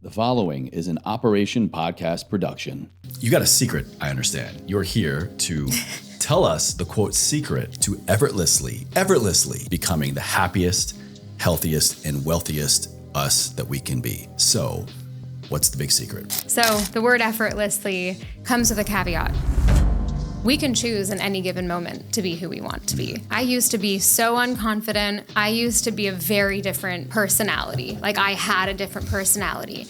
The following is an Operation Podcast production. You got a secret, I understand. You're here to tell us the quote secret to effortlessly becoming the happiest, healthiest, and wealthiest us that we can be. So, what's the big secret? So, the word effortlessly comes with a caveat. We can choose in any given moment to be who we want to be. I used to be so unconfident. I used to be a very different personality. Like I had a different personality.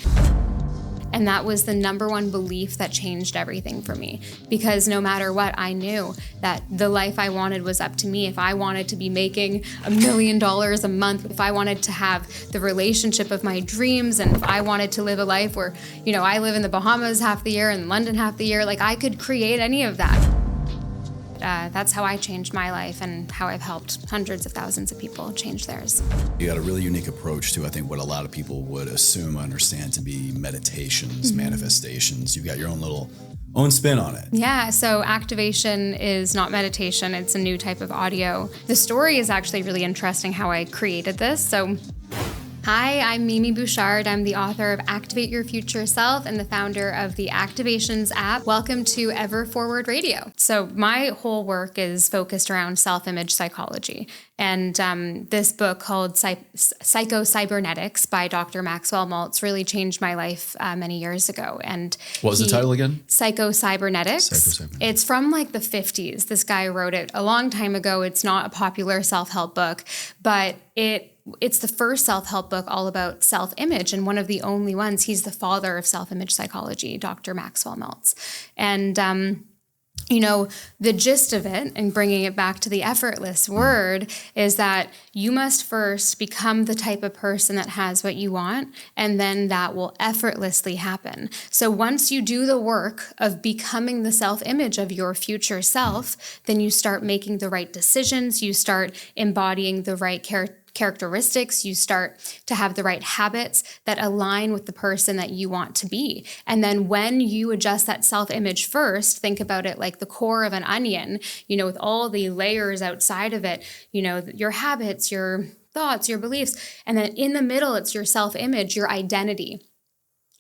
And that was the number one belief that changed everything for me. Because no matter what, I knew that the life I wanted was up to me. If I wanted to be making $1 million a month, if I wanted to have the relationship of my dreams, and if I wanted to live a life where, I live in the Bahamas half the year and London half the year, like I could create any of that. That's how I changed my life and how I've helped hundreds of thousands of people change theirs. You got a really unique approach to, I think, what a lot of people would assume, understand to be meditations, manifestations. You've got your own spin on it. Yeah, so activation is not meditation. It's a new type of audio. The story is actually really interesting how I created this. So hi, I'm Mimi Bouchard. I'm the author of Activate Your Future Self and the founder of the Activations app. Welcome to Ever Forward Radio. So my whole work is focused around self-image psychology. And this book called Psycho-Cybernetics by Dr. Maxwell Maltz really changed my life many years ago. And what was the title again? Psycho-Cybernetics. It's from like the 50s. This guy wrote it a long time ago. It's not a popular self-help book, but it's the first self-help book all about self-image, and one of the only ones. He's the father of self-image psychology, Dr. Maxwell Maltz. And, the gist of it, and bringing it back to the effortless word, is that you must first become the type of person that has what you want, and then that will effortlessly happen. So once you do the work of becoming the self-image of your future self, then you start making the right decisions, you start embodying the right characteristics, you start to have the right habits that align with the person that you want to be. And then when you adjust that self-image first, think about it like the core of an onion, with all the layers outside of it, your habits, your thoughts, your beliefs. And then in the middle, it's your self-image, your identity.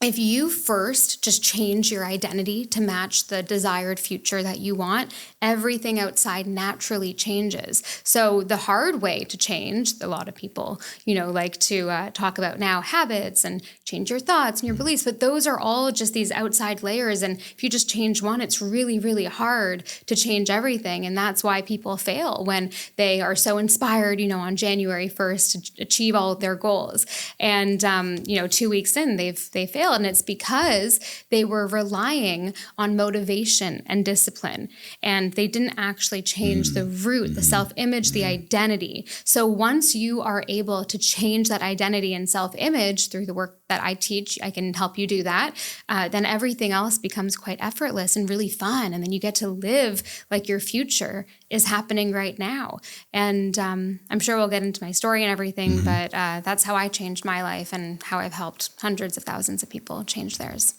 If you first just change your identity to match the desired future that you want, everything outside naturally changes. So the hard way to change, a lot of people, like to talk about now habits and change your thoughts and your beliefs, but those are all just these outside layers. And if you just change one, it's really, really hard to change everything. And that's why people fail when they are so inspired, on January 1st to achieve all of their goals. And, 2 weeks in, they failed. And it's because they were relying on motivation and discipline. And they didn't actually change the root, the self-image, the identity. So once you are able to change that identity and self-image through the work that I teach, I can help you do that, then everything else becomes quite effortless and really fun. And then you get to live like your future is happening right now. And I'm sure we'll get into my story and everything, but that's how I changed my life and how I've helped hundreds of thousands of people change theirs.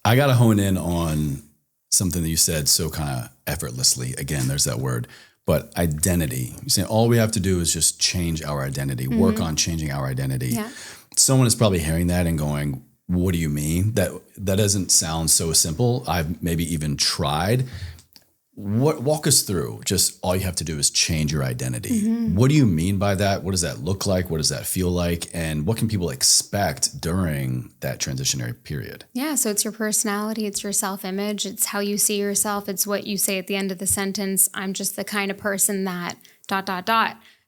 I got to hone in on something that you said so kind of effortlessly. Again, there's that word. But identity. You're saying all we have to do is just change our identity, work on changing our identity. Yeah. Someone is probably hearing that and going, what do you mean? That doesn't sound so simple. I've maybe even tried. Walk us through just all you have to do is change your identity. What do you mean by that? What does that look like? What does that feel like? And what can people expect during that transitionary period? Yeah, so it's your personality, it's your self-image, it's how you see yourself, it's what you say at the end of the sentence. I'm just the kind of person that ...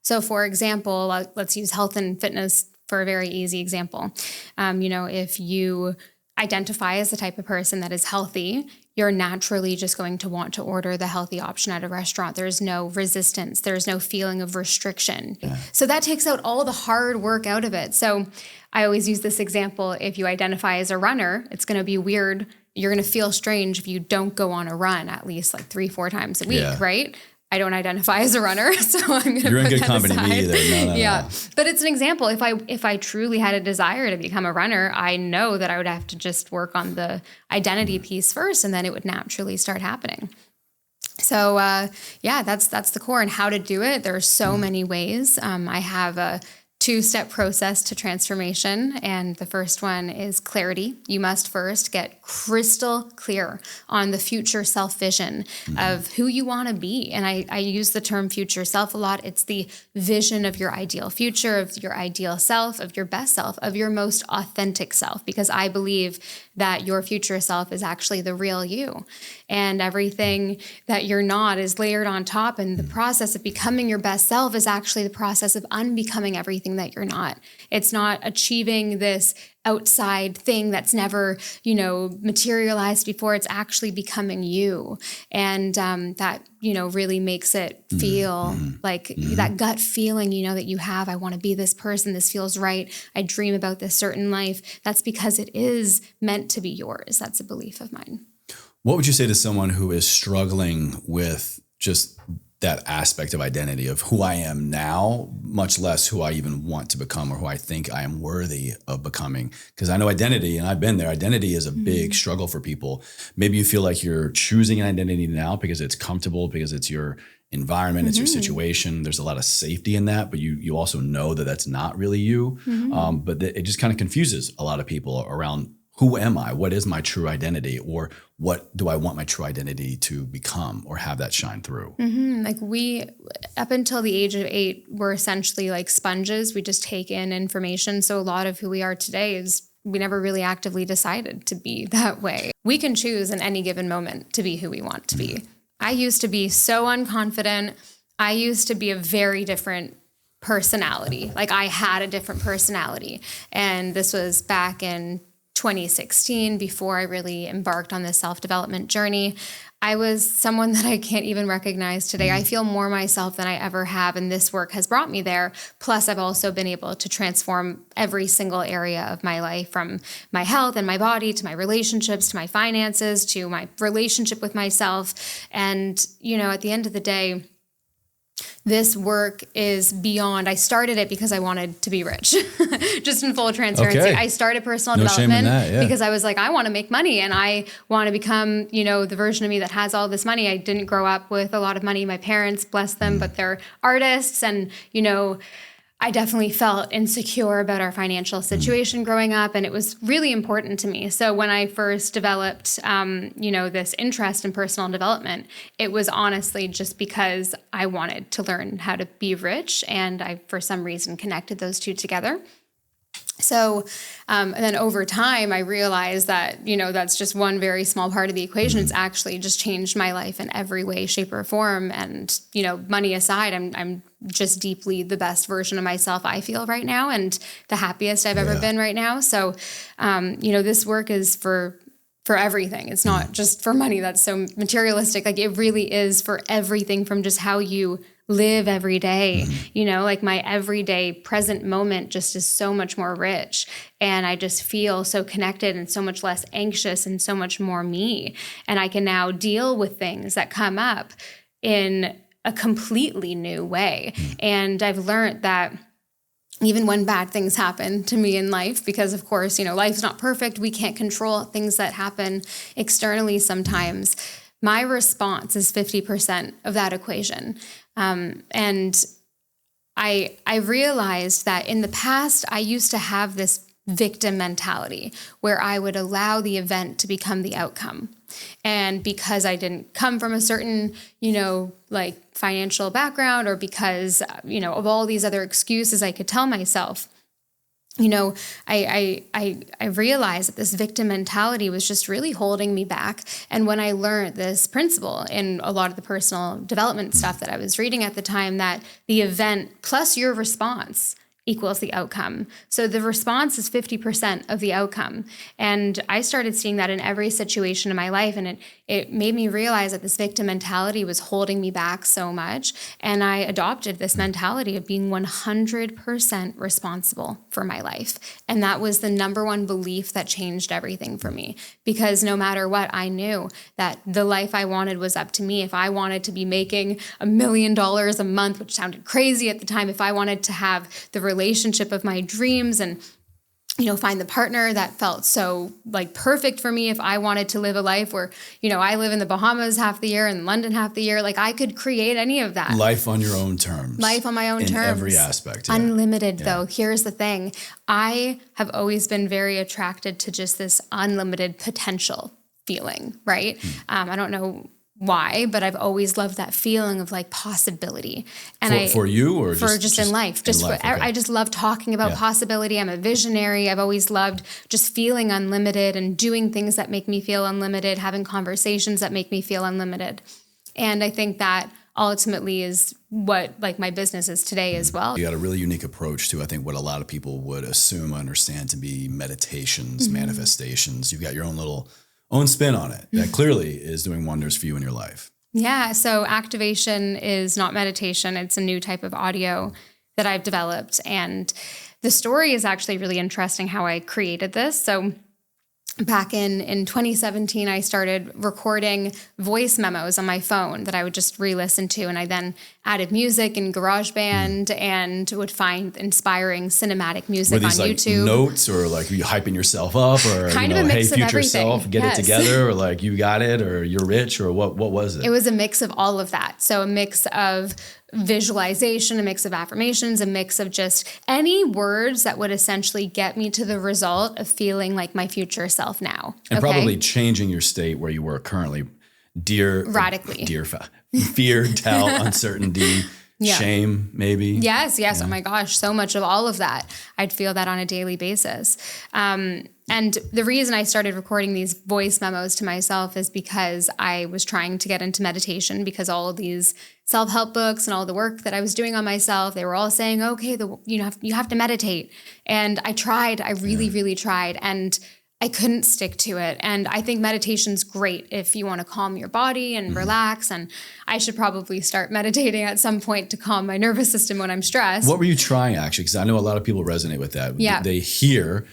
So for example, let's use health and fitness for a very easy example. If you identify as the type of person that is healthy, you're naturally just going to want to order the healthy option at a restaurant. There's no resistance. There's no feeling of restriction. Yeah. So that takes out all the hard work out of it. So I always use this example. If you identify as a runner, it's going to be weird. You're going to feel strange if you don't go on a run at least like 3-4 times a week, right? I don't identify as a runner, so I'm going to put that aside. You're in good company, me either. No. But it's an example. If I truly had a desire to become a runner, I know that I would have to just work on the identity piece first, and then it would naturally start happening. So that's the core. And how to do it, there are so many ways. I have a two-step process to transformation. And the first one is clarity. You must first get crystal clear on the future self vision of who you want to be. And I use the term future self a lot. It's the vision of your ideal future, of your ideal self, of your best self, of your most authentic self, because I believe that your future self is actually the real you. And everything that you're not is layered on top. And the process of becoming your best self is actually the process of unbecoming everything that you're not. It's not achieving this outside thing that's never, materialized before. It's actually becoming you. And that, really makes it feel like that gut feeling, that you have, I want to be this person. This feels right. I dream about this certain life. That's because it is meant to be yours. That's a belief of mine. What would you say to someone who is struggling with just that aspect of identity of who I am now, much less who I even want to become or who I think I am worthy of becoming? Because I know identity, and I've been there, identity is a big struggle for people. Maybe you feel like you're choosing an identity now because it's comfortable, because it's your environment, it's your situation. There's a lot of safety in that, but you also know that that's not really you. But it just kind of confuses a lot of people around, who am I? What is my true identity? Or what do I want my true identity to become or have that shine through? Like we, up until the age of 8, we're essentially like sponges. We just take in information. So a lot of who we are today is we never really actively decided to be that way. We can choose in any given moment to be who we want to be. I used to be so unconfident. I used to be a very different personality. Like I had a different personality. And this was back in 2016, before I really embarked on this self-development journey. I was someone that I can't even recognize today. I feel more myself than I ever have, and this work has brought me there. Plus, I've also been able to transform every single area of my life, from my health and my body to my relationships, to my finances, to my relationship with myself. And, at the end of the day, this work is beyond. I started it because I wanted to be rich, just in full transparency. Okay. I started personal No shame in development that, yeah. because I was like, I want to make money and I want to become, the version of me that has all this money. I didn't grow up with a lot of money. My parents, bless them, but they're artists. And, I definitely felt insecure about our financial situation growing up, and it was really important to me. So when I first developed, this interest in personal development, it was honestly just because I wanted to learn how to be rich, and I, for some reason, connected those two together. So, and then over time, I realized that, that's just one very small part of the equation. It's actually just changed my life in every way, shape, or form. And, money aside, I'm just deeply the best version of myself I feel right now, and the happiest I've ever been right now. So, this work is for everything. It's not just for money. That's so materialistic. Like it really is for everything, from just how you live every day. Like my everyday present moment just is so much more rich, and I just feel so connected and so much less anxious and so much more me. And I can now deal with things that come up in a completely new way. And I've learned that even when bad things happen to me in life, because of course, life's not perfect. We can't control things that happen externally sometimes. My response is 50% of that equation. And I realized that in the past, I used to have this victim mentality where I would allow the event to become the outcome. And because I didn't come from a certain, financial background, or because, of all these other excuses I could tell myself, I realized that this victim mentality was just really holding me back. And when I learned this principle in a lot of the personal development stuff that I was reading at the time, that the event plus your response equals the outcome. So the response is 50% of the outcome. And I started seeing that in every situation in my life. And it made me realize that this victim mentality was holding me back so much. And I adopted this mentality of being 100% responsible for my life. And that was the number one belief that changed everything for me. Because no matter what, I knew that the life I wanted was up to me. If I wanted to be making $1 million a month, which sounded crazy at the time, if I wanted to have the relationship of my dreams and find the partner that felt so like perfect for me if I wanted to live a life where, I live in the Bahamas half the year and London half the year. Like I could create any of that. Life on your own terms. Life on my own terms. In every aspect. Yeah. Unlimited though. Here's the thing. I have always been very attracted to just this unlimited potential feeling, right? I don't know why, but I've always loved that feeling of like possibility. And for you or just in life, okay. I just love talking about possibility. I'm a visionary. I've always loved just feeling unlimited and doing things that make me feel unlimited, having conversations that make me feel unlimited. And I think that ultimately is what like my business is today as well. You got a really unique approach to, I think, what a lot of people would assume, understand to be meditations, manifestations. You've got your own spin on it that clearly is doing wonders for you in your life. Yeah. So activation is not meditation. It's a new type of audio that I've developed. And the story is actually really interesting how I created this. So back in 2017, I started recording voice memos on my phone that I would just re-listen to. And I then added music in GarageBand and would find inspiring cinematic music on YouTube. Notes or like you hyping yourself up or kind of a mix hey, of future everything. Self, get it together or like you got it or you're rich or what was it? It was a mix of all of that. So a mix of visualization, a mix of affirmations, a mix of just any words that would essentially get me to the result of feeling like my future self now. And probably changing your state where you were currently. Radically. Fear, doubt, uncertainty, shame, maybe. Yes. Yeah. Oh my gosh. So much of all of that. I'd feel that on a daily basis. And the reason I started recording these voice memos to myself is because I was trying to get into meditation because all of these self-help books and all the work that I was doing on myself, they were all saying, okay, you have to meditate. And I really, really tried. And I couldn't stick to it. And I think meditation's great if you want to calm your body and relax. And I should probably start meditating at some point to calm my nervous system when I'm stressed. What were you trying actually? Because I know a lot of people resonate with that. Yeah. They hear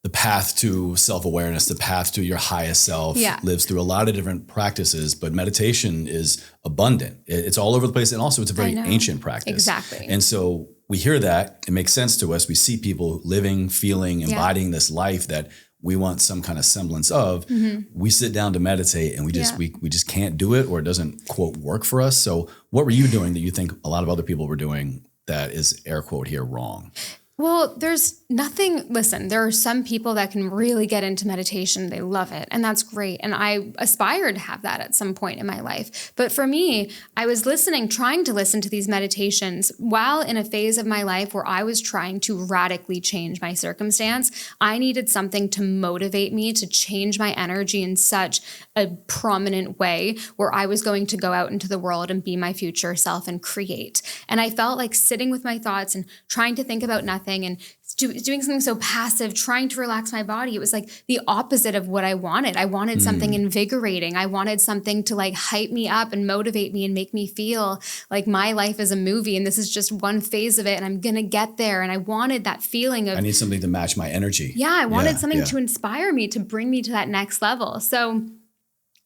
the path to self-awareness, the path to your highest self lives through a lot of different practices, but meditation is abundant. It's all over the place. And also it's a very ancient practice. Exactly. And so we hear that, it makes sense to us. We see people living, feeling, embodying this life that we want some kind of semblance of. We sit down to meditate and we just can't do it or it doesn't quote work for us. So what were you doing that you think a lot of other people were doing that is air quote here wrong? Well, there's nothing, listen, there are some people that can really get into meditation. They love it. And that's great. And I aspire to have that at some point in my life. But for me, I was trying to listen to these meditations while in a phase of my life where I was trying to radically change my circumstance. I needed something to motivate me to change my energy in such a prominent way where I was going to go out into the world and be my future self and create. And I felt like sitting with my thoughts and trying to think about nothing and doing something so passive, trying to relax my body. It was like the opposite of what I wanted. I wanted something invigorating. I wanted something to like hype me up and motivate me and make me feel like my life is a movie and this is just one phase of it and I'm going to get there. And I wanted that feeling of... I need something to match my energy. Yeah, I wanted something to inspire me, to bring me to that next level. So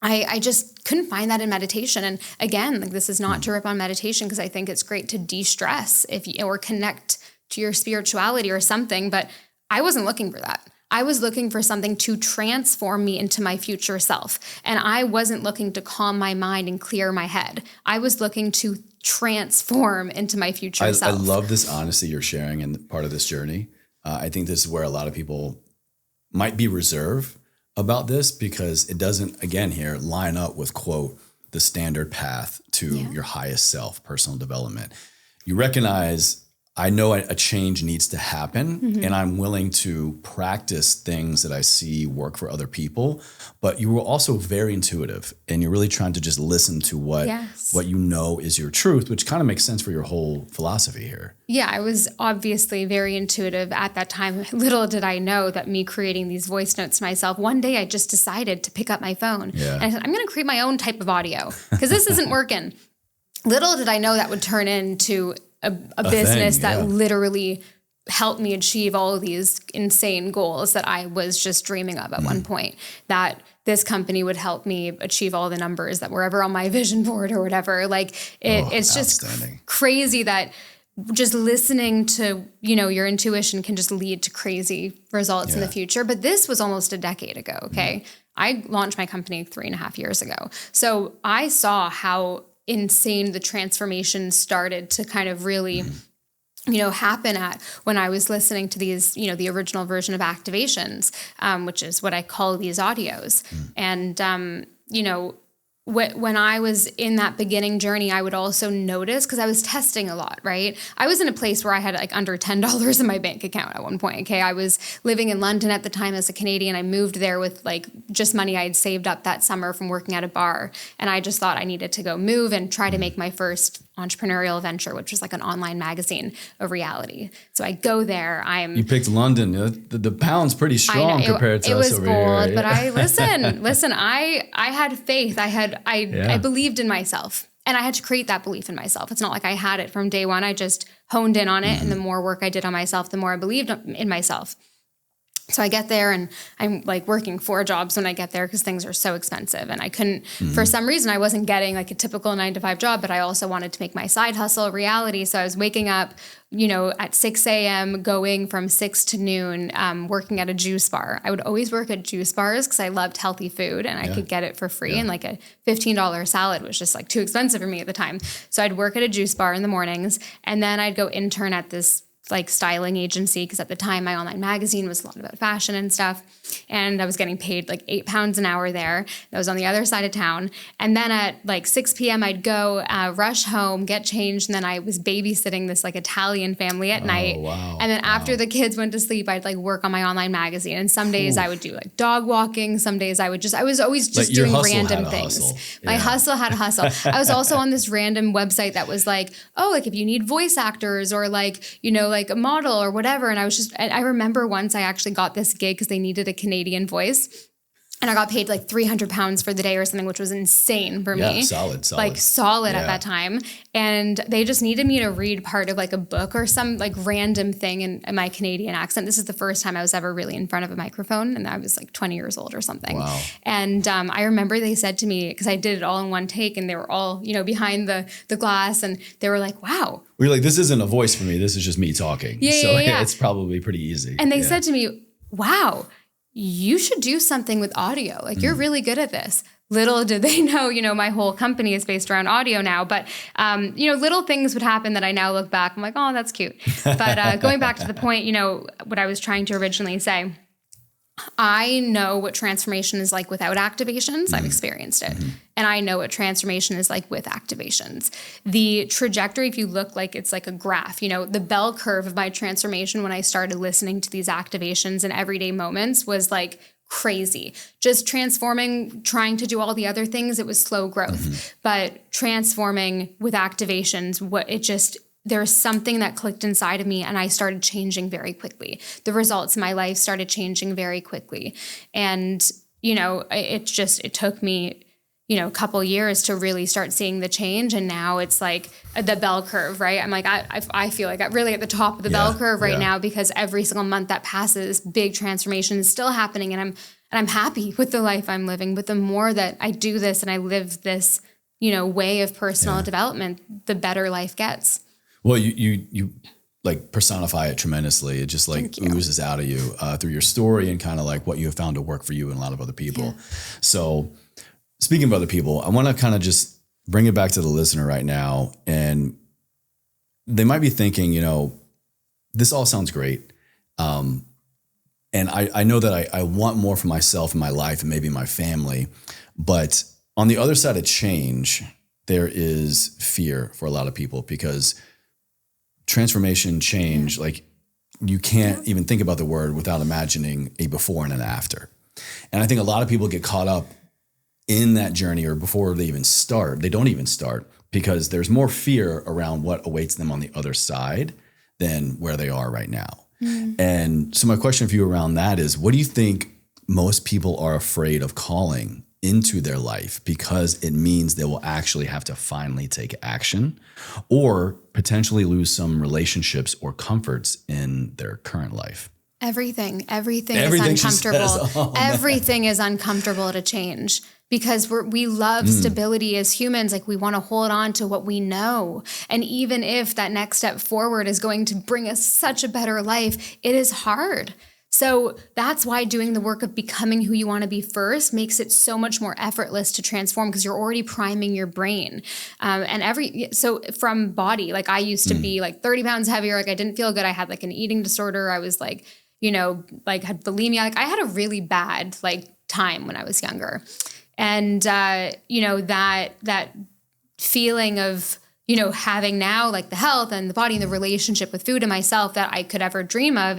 I just couldn't find that in meditation. And again, like this is not to rip on meditation because I think it's great to de-stress or connect to your spirituality or something, but I wasn't looking for that. I was looking for something to transform me into my future self. And I wasn't looking to calm my mind and clear my head. I was looking to transform into my future self. I love this honesty you're sharing in part of this journey. I think this is where a lot of people might be reserved about this because it doesn't, again here, line up with, quote, the standard path to your highest self, personal development. You recognize, I know a change needs to happen and I'm willing to practice things that I see work for other people, but you were also very intuitive and you're really trying to just listen to what you know is your truth, which kind of makes sense for your whole philosophy here. Yeah, I was obviously very intuitive at that time. Little did I know that me creating these voice notes to myself, one day I just decided to pick up my phone and I said, I'm going to create my own type of audio because this isn't working. Little did I know that would turn into a business that literally helped me achieve all of these insane goals that I was just dreaming of at one point, that this company would help me achieve all the numbers that were ever on my vision board or whatever. Like it's just crazy that just listening to, your intuition can just lead to crazy results in the future. But this was almost a decade ago. Okay. I launched my company 3.5 years ago. So I saw how insane the transformation started to kind of really, happen at when I was listening to these, the original version of activations, which is what I call these audios. And, when I was in that beginning journey, I would also notice, because I was testing a lot, right? I was in a place where I had like under $10 in my bank account at one point. Okay. I was living in London at the time as a Canadian. I moved there with like just money I had saved up that summer from working at a bar. And I just thought I needed to go move and try to make my first entrepreneurial venture, which was like an online magazine, a reality. So I go there. You picked London. The pound's pretty strong compared to us over here. It was bold, but I listen. I had faith. I believed in myself, and I had to create that belief in myself. It's not like I had it from day one. I just honed in on it, and the more work I did on myself, the more I believed in myself. So I get there and I'm like working 4 jobs when I get there because things are so expensive. And I couldn't, for some reason, I wasn't getting like a typical 9-to-5 job, but I also wanted to make my side hustle a reality. So I was waking up, at 6 a.m., going from 6 to noon, working at a juice bar. I would always work at juice bars because I loved healthy food and I could get it for free. And like a $15 salad was just like too expensive for me at the time. So I'd work at a juice bar in the mornings, and then I'd go intern at this like styling agency, because at the time my online magazine was a lot about fashion and stuff, and I was getting paid like £8 an hour there. That was on the other side of town. And then at like 6 p.m. I'd go rush home, get changed, and then I was babysitting this like Italian family at night. Wow. And then after the kids went to sleep, I'd like work on my online magazine. And some days I would do like dog walking. Some days I was always just doing random things. My hustle had a hustle. I was also on this random website that was like, oh, like if you need voice actors or like, like a model or whatever. And I remember once I actually got this gig because they needed a Canadian voice. And I got paid like £300 for the day or something, which was insane for me. Solid. Like solid at that time. And they just needed me to read part of like a book or some like random thing in my Canadian accent. This is the first time I was ever really in front of a microphone. And I was like 20 years old or something. Wow. And I remember they said to me, because I did it all in one take and they were all, behind the glass, and they were like, wow. We're like, this isn't a voice for me. This is just me talking. It's probably pretty easy. And they said to me, wow, you should do something with audio. Like you're really good at this. Little did they know, my whole company is based around audio now, but, little things would happen that I now look back. I'm like, oh, that's cute. But going back to the point, what I was trying to originally say, I know what transformation is like without activations. I've experienced it. And I know what transformation is like with activations. The trajectory, if you look like it's like a graph, the bell curve of my transformation when I started listening to these activations in everyday moments was like crazy. Just transforming, trying to do all the other things, it was slow growth. But transforming with activations, there's something that clicked inside of me and I started changing very quickly. The results in my life started changing very quickly. And, it took me, a couple years to really start seeing the change. And now it's like the bell curve, right? I'm like, I feel like I'm really at the top of the bell curve right now, because every single month that passes, big transformation is still happening. And I'm happy with the life I'm living. But the more that I do this and I live this, way of personal development, the better life gets. Well, you like personify it tremendously. It just like oozes out of you through your story and kind of like what you have found to work for you and a lot of other people. Yeah. So speaking of other people, I want to kind of just bring it back to the listener right now. And they might be thinking, this all sounds great. And I know that I want more for myself and my life and maybe my family. But on the other side of change, there is fear for a lot of people, because transformation, change, like you can't even think about the word without imagining a before and an after. And I think a lot of people get caught up in that journey, or before they even start, they don't even start, because there's more fear around what awaits them on the other side than where they are right now. And so my question for you around that is, what do you think most people are afraid of calling into their life, because it means they will actually have to finally take action, or potentially lose some relationships or comforts in their current life? Everything is Everything she uncomfortable. says. Oh, man. Everything is uncomfortable to change because we love stability as humans. Like we want to hold on to what we know. And even if that next step forward is going to bring us such a better life, it is hard. So that's why doing the work of becoming who you want to be first makes it so much more effortless to transform because you're already priming your brain. So from body, like I used to be like 30 pounds heavier. Like I didn't feel good. I had like an eating disorder. I was like, like had bulimia. Like I had a really bad like time when I was younger. And, that feeling of, having now like the health and the body and the relationship with food and myself that I could ever dream of,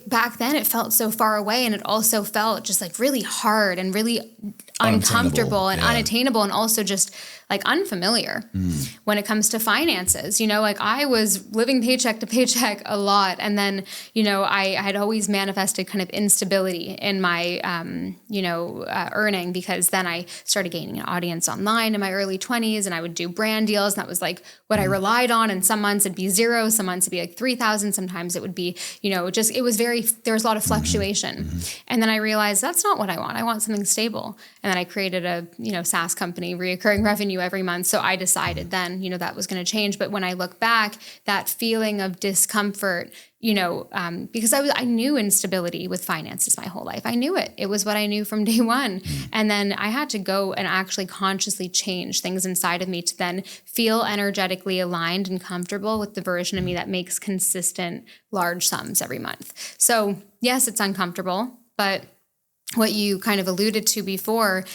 back then it felt so far away, and it also felt just like really hard and really uncomfortable and unattainable, and also just like unfamiliar when it comes to finances. Like I was living paycheck to paycheck a lot. And then, I had always manifested kind of instability in my, earning, because then I started gaining an audience online in my early 20s, and I would do brand deals. And that was like what I relied on. And some months it'd be zero, some months it'd be like 3,000. Sometimes it would be, there was a lot of fluctuation. And then I realized that's not what I want. I want something stable. And then I created a, SaaS company, reoccurring revenue every month. So I decided then, that was going to change. But when I look back, that feeling of discomfort, because I knew instability with finances my whole life. I knew it. It was what I knew from day one. And then I had to go and actually consciously change things inside of me to then feel energetically aligned and comfortable with the version of me that makes consistent large sums every month. So yes, it's uncomfortable, but what you kind of alluded to before,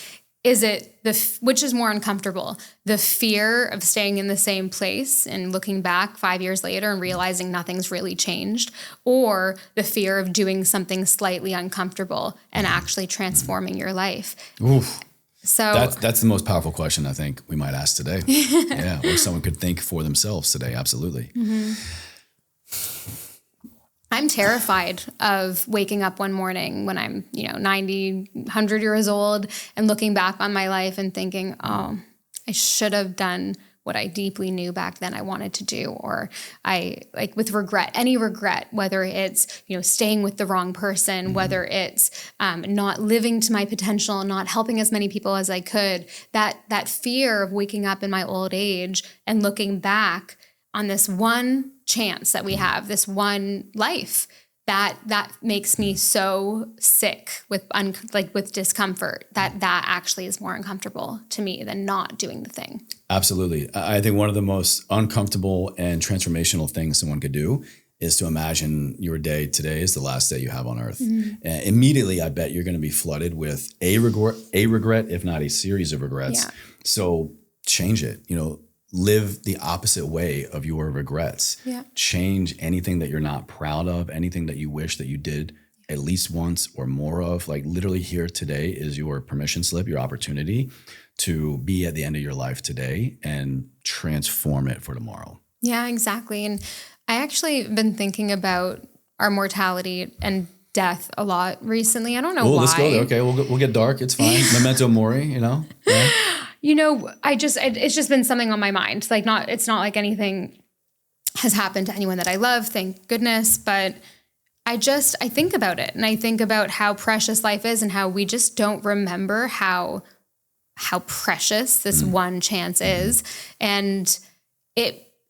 which is more uncomfortable, the fear of staying in the same place and looking back 5 years later and realizing nothing's really changed, or the fear of doing something slightly uncomfortable and actually transforming your life? Oof. So that's the most powerful question I think we might ask today. Yeah, or someone could think for themselves today. Absolutely. I'm terrified of waking up one morning when I'm, 90, 100 years old and looking back on my life and thinking, oh, I should have done what I deeply knew back then I wanted to do. Or with regret, any regret, whether it's, staying with the wrong person, whether it's not living to my potential, not helping as many people as I could, that fear of waking up in my old age and looking back on this one chance that we have, this one life, that makes me so sick with discomfort that actually is more uncomfortable to me than not doing the thing. Absolutely. I think one of the most uncomfortable and transformational things someone could do is to imagine your day today is the last day you have on earth. And immediately, I bet you're going to be flooded with a regret, if not a series of regrets. Yeah. So change it, live the opposite way of your regrets. Yeah. Change anything that you're not proud of, anything that you wish that you did at least once or more of. Like literally here today is your permission slip, your opportunity to be at the end of your life today and transform it for tomorrow. Yeah, exactly. And I actually have been thinking about our mortality and death a lot recently. I don't know why. Let's go there. Okay, we'll get dark. It's fine. Memento mori, Yeah. It's just been something on my mind. It's not like anything has happened to anyone that I love, thank goodness. But I think about it, and I think about how precious life is and how we just don't remember how precious this one chance is. And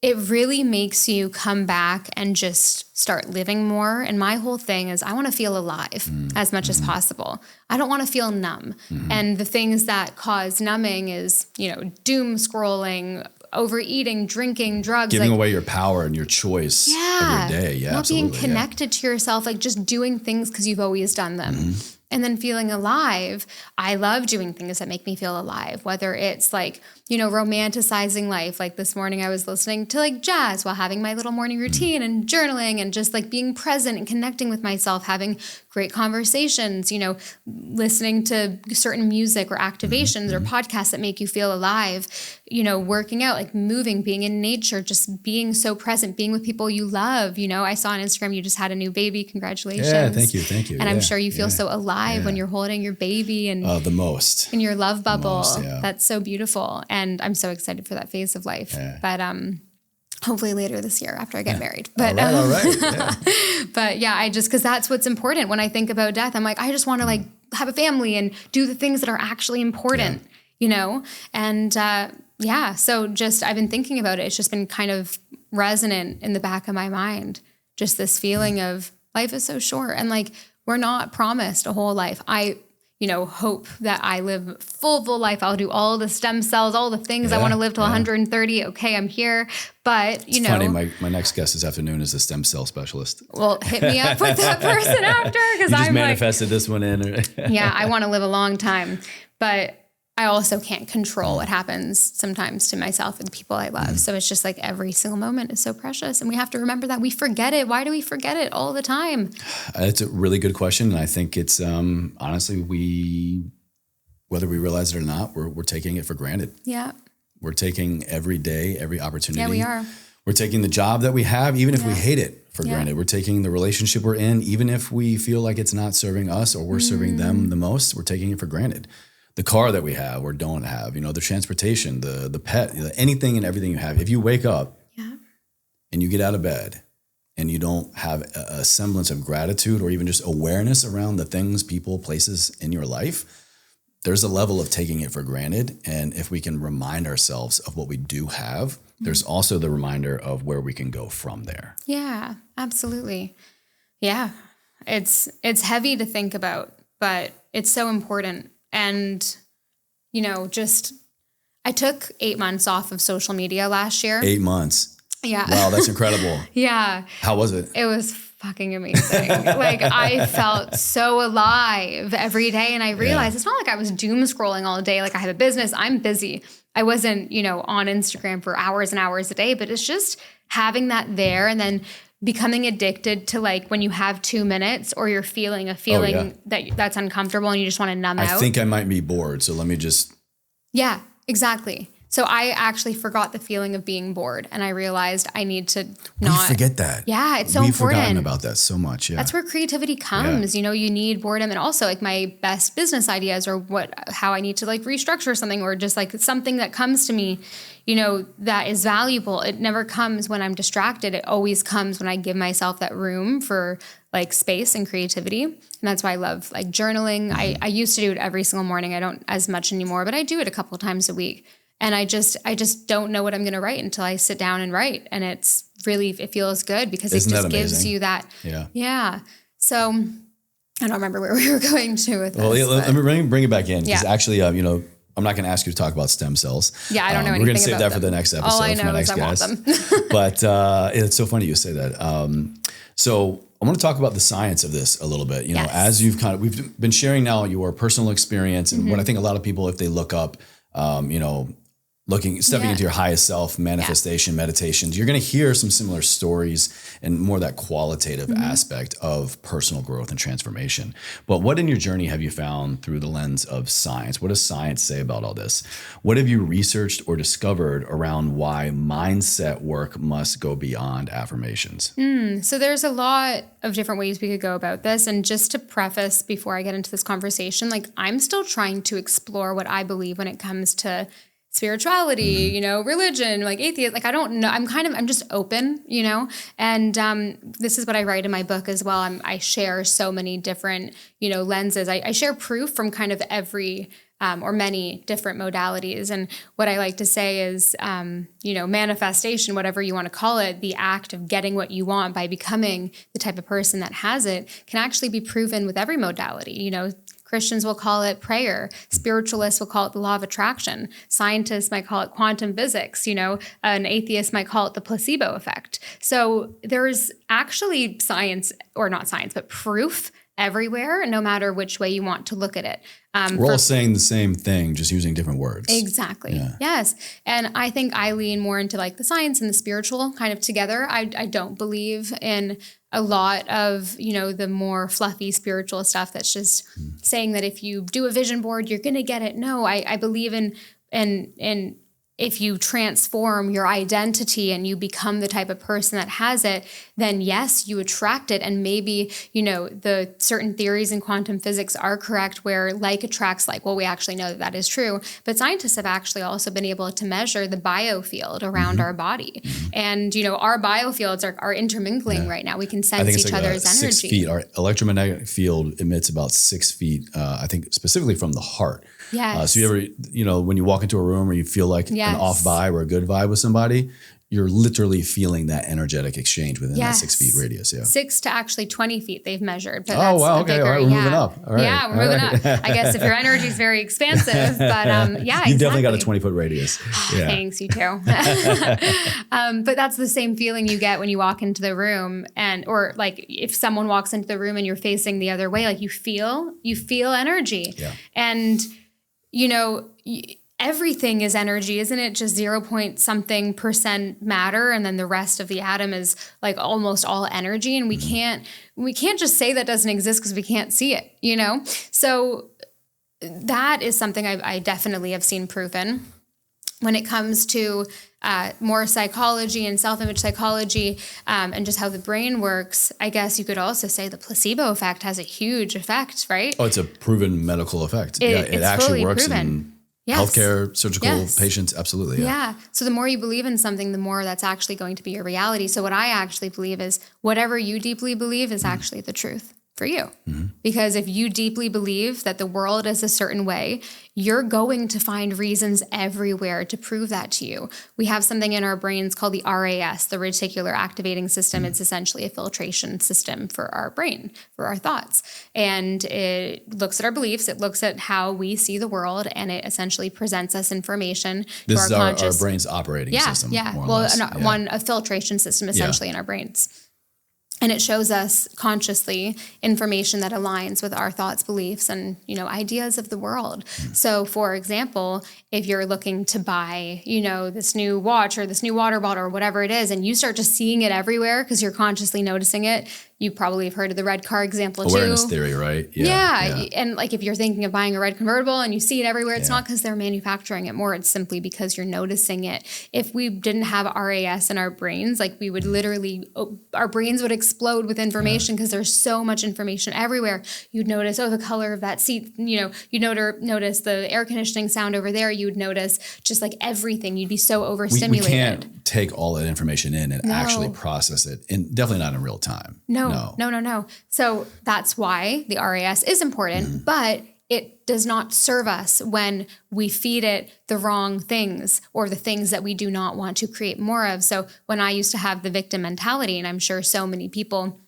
it really makes you come back and just start living more. And my whole thing is I want to feel alive as much as possible. I don't want to feel numb. And the things that cause numbing is, doom scrolling, overeating, drinking, drugs. Giving away your power and your choice of your day. Yeah, not absolutely. Being connected to yourself, just doing things because you've always done them. And then feeling alive. I love doing things that make me feel alive, whether it's romanticizing life. Like this morning I was listening to jazz while having my little morning routine and journaling and just being present and connecting with myself, having great conversations, listening to certain music or activations or podcasts that make you feel alive, working out, moving, being in nature, just being so present, being with people you love. I saw on Instagram you just had a new baby. Congratulations. Yeah, thank you. And I'm sure you feel so alive when you're holding your baby and the most in your love bubble. That's so beautiful. And I'm so excited for that phase of life. Yeah. But hopefully later this year after I get married. But, all right. Yeah. but yeah, cause that's what's important. When I think about death, I'm like, I just want to like have a family and do the things that are actually important, And, so just, I've been thinking about it. It's just been kind of resonant in the back of my mind. Just this feeling of life is so short and like, we're not promised a whole life. I hope that I live full life. I'll do all the stem cells, all the things I want to live till 130. Okay, I'm here. But, it's funny, my next guest this afternoon is a stem cell specialist. Well, hit me up with that person after. Because I just manifested this one in. Yeah, I want to live a long time. But I also can't control what happens sometimes to myself and the people I love. So it's just like every single moment is so precious. And we have to remember that. We forget it. Why do we forget it all the time? It's a really good question. And I think it's honestly, whether we realize it or not, we're taking it for granted. Yeah. We're taking every day, every opportunity. Yeah, we are. We're taking the job that we have, even if we hate it, for granted. We're taking the relationship we're in, even if we feel like it's not serving us or we're serving them the most, we're taking it for granted. The car that we have or don't have, the transportation, the pet, anything and everything you have. If you wake up and you get out of bed and you don't have a semblance of gratitude or even just awareness around the things, people, places in your life, there's a level of taking it for granted. And if we can remind ourselves of what we do have, there's also the reminder of where we can go from there. Yeah, absolutely. Yeah. It's heavy to think about, but it's so important. And, I took 8 months off of social media last year. 8 months. Yeah. Wow, that's incredible. Yeah. How was it? It was fucking amazing. Like I felt so alive every day. And I realized it's not like I was doom scrolling all day. Like I have a business, I'm busy. I wasn't, on Instagram for hours and hours a day, but it's just having that there and then becoming addicted to like when you have 2 minutes or you're feeling a feeling that's uncomfortable and you just want to numb out. I think I might be bored. So let me just. Yeah, exactly. So I actually forgot the feeling of being bored and I realized I need to not. We forget that. Yeah, it's so We've important. forgotten about that so much. Yeah. That's where creativity comes. You need boredom and also like my best business ideas or how I need to like restructure something or just like something that comes to me, that is valuable. It never comes when I'm distracted. It always comes when I give myself that room for like space and creativity. And that's why I love like journaling. I used to do it every single morning. I don't as much anymore, but I do it a couple of times a week. And I just don't know what I'm going to write until I sit down and write. And it feels good because it just gives you that. Yeah. Yeah. So I don't remember where we were going to with this. Well, let me bring it back in. Because actually, I'm not going to ask you to talk about stem cells. Yeah, I don't know anything about them. We're going to save that for the next episode. All I know is I want them. But it's so funny you say that. So I want to talk about the science of this a little bit. As we've been sharing now your personal experience and what I think a lot of people, if they look up, stepping into your highest self, manifestation, meditations, you're going to hear some similar stories and more that qualitative aspect of personal growth and transformation. But what in your journey have you found through the lens of science? What does science say about all this? What have you researched or discovered around why mindset work must go beyond affirmations? So there's a lot of different ways we could go about this. And just to preface before I get into this conversation, like I'm still trying to explore what I believe when it comes to spirituality, religion, like atheist, like I don't know. I'm just open, and this is what I write in my book as well. I share so many different, lenses. I share proof from kind of every or many different modalities. And what I like to say is, manifestation, whatever you want to call it, the act of getting what you want by becoming the type of person that has it can actually be proven with every modality, Christians will call it prayer. Spiritualists will call it the law of attraction. Scientists might call it quantum physics. An atheist might call it the placebo effect. So there's actually science, or not science, but proof everywhere, no matter which way you want to look at it. We're all saying the same thing, just using different words. Exactly. Yeah. Yes. And I think I lean more into like the science and the spiritual kind of together. I don't believe in a lot of, the more fluffy spiritual stuff that's just saying that if you do a vision board, you're going to get it. No, I believe in if you transform your identity and you become the type of person that has it, then yes, you attract it. And maybe, the certain theories in quantum physics are correct where like attracts like. Well, we actually know that that is true. But scientists have actually also been able to measure the biofield around our body. And, our biofields are intermingling right now. We can sense each other's energy. 6 feet. Our electromagnetic field emits about 6 feet, I think specifically from the heart. Yes. So you ever, when you walk into a room or you feel like an off vibe or a good vibe with somebody, you're literally feeling that energetic exchange within that 6 feet radius. Yeah. 6 to actually 20 feet they've measured. But oh, wow. Okay. All right. We're moving up. All right. Yeah, we're moving up. I guess if your energy is very expansive, but You've definitely got a 20-foot radius. Yeah. Thanks, you too. But that's the same feeling you get when you walk into the room or like if someone walks into the room and you're facing the other way, like you feel energy. Yeah. And, everything is energy, isn't it? Just 0 point something % matter. And then the rest of the atom is like almost all energy. And we can't just say that doesn't exist because we can't see it, So that is something I definitely have seen proven. When it comes to more psychology and self-image psychology and just how the brain works, I guess you could also say the placebo effect has a huge effect, right? Oh, it's a proven medical effect. It actually works in healthcare, surgical patients. Absolutely. Yeah. So the more you believe in something, the more that's actually going to be your reality. So what I actually believe is whatever you deeply believe is actually the truth for you. Because if you deeply believe that the world is a certain way, you're going to find reasons everywhere to prove that to you. We have something in our brains called the RAS, the reticular activating system. It's essentially a filtration system for our brain, for our thoughts. And it looks at our beliefs, it looks at how we see the world, and it essentially presents us information this to our is our brain's operating system. A filtration system essentially in our brains. And it shows us consciously information that aligns with our thoughts, beliefs, and, ideas of the world. So, for example, if you're looking to buy, this new watch or this new water bottle or whatever it is, and you start just seeing it everywhere because you're consciously noticing it, you probably have heard of the red car example too. Awareness theory, right? Yeah. And like if you're thinking of buying a red convertible and you see it everywhere, it's not because they're manufacturing it more. It's simply because you're noticing it. If we didn't have RAS in our brains, like we would literally, our brains would explode with information because there's so much information everywhere. You'd notice, the color of that seat, you'd notice the air conditioning sound over there. You would notice just like everything. You'd be so overstimulated. We can't take all that information in and actually process it, and definitely not in real time. No. So that's why the RAS is important, but it does not serve us when we feed it the wrong things or the things that we do not want to create more of. So when I used to have the victim mentality, and I'm sure so many people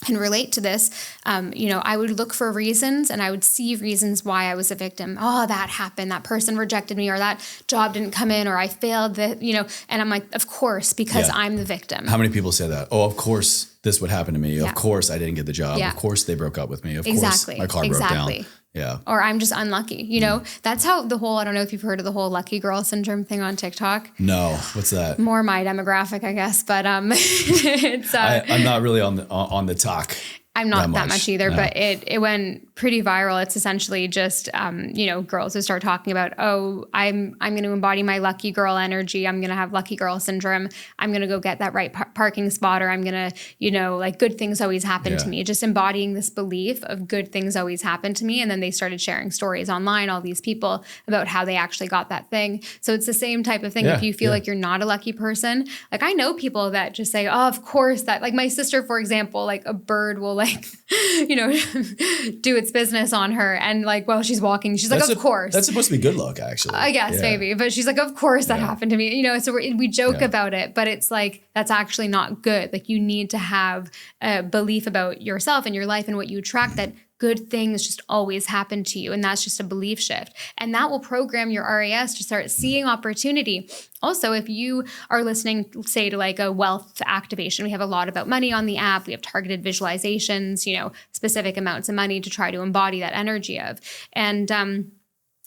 can relate to this, I would look for reasons and I would see reasons why I was a victim. Oh, that happened. That person rejected me, or that job didn't come in, or I failed and I'm like, of course, because I'm the victim. How many people say that? Oh, of course this would happen to me. Of course I didn't get the job. Of course they broke up with me. Of course my car broke down. Yeah. Or I'm just unlucky. That's how the whole, I don't know if you've heard of the whole lucky girl syndrome thing on TikTok. No. What's that? More my demographic, I guess. But it's I'm not really on the talk. I'm not that much either, but it went pretty viral. It's essentially just, girls who start talking about, I'm going to embody my lucky girl energy. I'm going to have lucky girl syndrome. I'm going to go get that right parking spot, or I'm going to, good things always happen to me. Just embodying this belief of good things always happen to me. And then they started sharing stories online, all these people, about how they actually got that thing. So it's the same type of thing. If you feel like you're not a lucky person, like I know people that just say, oh, of course that, like my sister, for example, like a bird will do its business on her, and like while she's walking, she's like, of course. That's supposed to be good luck, actually. I guess maybe, but she's like, of course that happened to me. So we joke about it, but it's like, that's actually not good. Like you need to have a belief about yourself and your life and what you attract, that good things just always happen to you. And that's just a belief shift. And that will program your RAS to start seeing opportunity. Also, if you are listening, say, to like a wealth activation, we have a lot about money on the app. We have targeted visualizations, specific amounts of money to try to embody that energy of. And,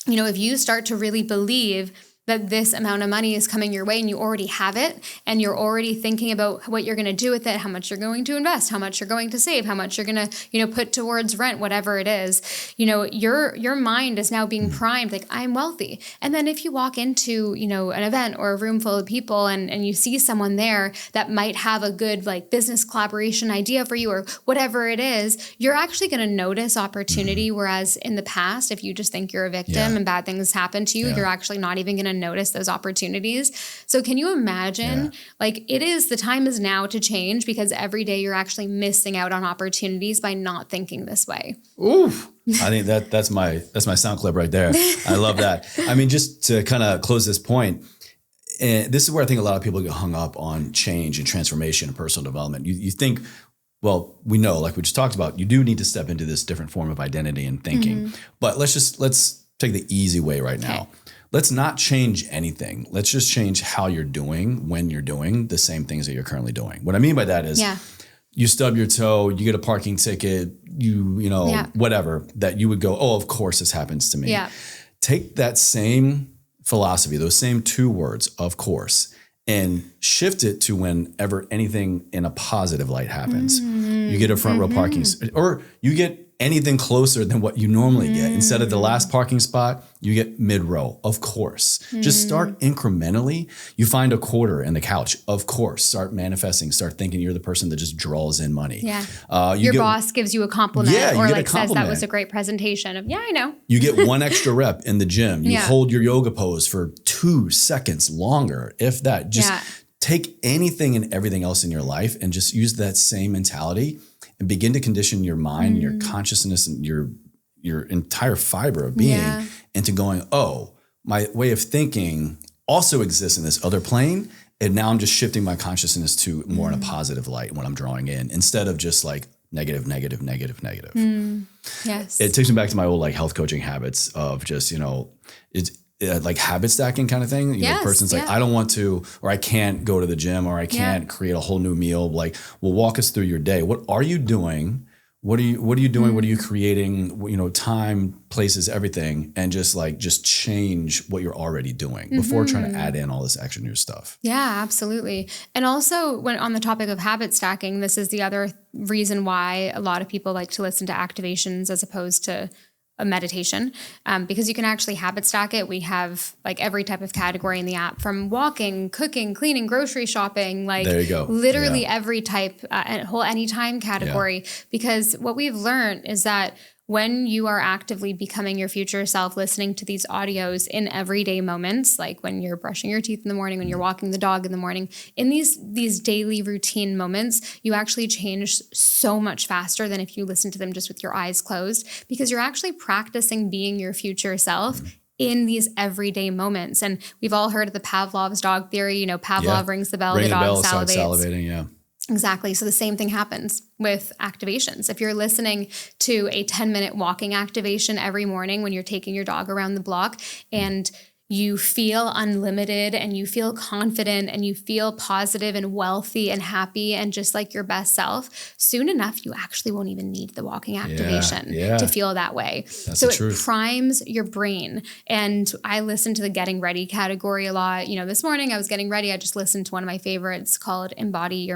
if you start to really believe that this amount of money is coming your way and you already have it and you're already thinking about what you're going to do with it, how much you're going to invest, how much you're going to save, how much you're going to, put towards rent, whatever it is, your mind is now being primed like, I'm wealthy. And then if you walk into, an event or a room full of people and you see someone there that might have a good like business collaboration idea for you or whatever it is, you're actually going to notice opportunity. Whereas in the past, if you just think you're a victim and bad things happen to you, you're actually not even going to notice those opportunities. So can you imagine like the time is now to change, because every day you're actually missing out on opportunities by not thinking this way. Oof. I think that's my sound clip right there. I love that. I mean, just to kind of close this point, and this is where I think a lot of people get hung up on change and transformation and personal development. You think, well, we know, like we just talked about, you do need to step into this different form of identity and thinking, but let's take the easy way right now. Let's not change anything. Let's just change how you're doing when you're doing the same things that you're currently doing. What I mean by that is you stub your toe, you get a parking ticket, whatever, that you would go, oh, of course this happens to me. Yeah. Take that same philosophy, those same two words, of course, and shift it to whenever anything in a positive light happens. You get a front row parking, or you get anything closer than what you normally get. Instead of the last parking spot, you get mid-row, of course. Just start incrementally. You find a quarter in the couch, of course. Start manifesting, start thinking you're the person that just draws in money. Yeah. Your boss gives you a compliment or like says that was a great presentation of, I know. You get one extra rep in the gym. You hold your yoga pose for 2 seconds longer, if that. Just take anything and everything else in your life and just use that same mentality and begin to condition your mind, your consciousness, and your entire fiber of being into going, oh, my way of thinking also exists in this other plane. And now I'm just shifting my consciousness to more in a positive light when I'm drawing in, instead of just like negative. Yes. It takes me back to my old like health coaching habits of just, it's like habit stacking kind of thing. The person's like, I don't want to, or I can't go to the gym, or I can't create a whole new meal. Like, well, walk us through your day. What are you doing? What are you doing? What are you creating? Time, places, everything. And just change what you're already doing before trying to add in all this extra new stuff. Yeah, absolutely. And also when on the topic of habit stacking, this is the other reason why a lot of people like to listen to activations as opposed to a meditation, because you can actually habit stack it. We have like every type of category in the app, from walking, cooking, cleaning, grocery shopping, like there you go. Literally every type, whole anytime category. Because what we've learned is that when you are actively becoming your future self, listening to these audios in everyday moments, like when you're brushing your teeth in the morning, when you're walking the dog in the morning, in these daily routine moments, you actually change so much faster than if you listen to them just with your eyes closed, because you're actually practicing being your future self in these everyday moments. And we've all heard of the Pavlov's dog theory. Pavlov rings the bell, the dog salivates. Salivating, Exactly. So the same thing happens with activations. If you're listening to a 10-minute walking activation every morning when you're taking your dog around the block, and you feel unlimited and you feel confident and you feel positive and wealthy and happy and just like your best self, soon enough, you actually won't even need the walking activation to feel that way. That's so the truth. It primes your brain. And I listen to the getting ready category a lot. This morning I was getting ready. I just listened to one of my favorites called Embody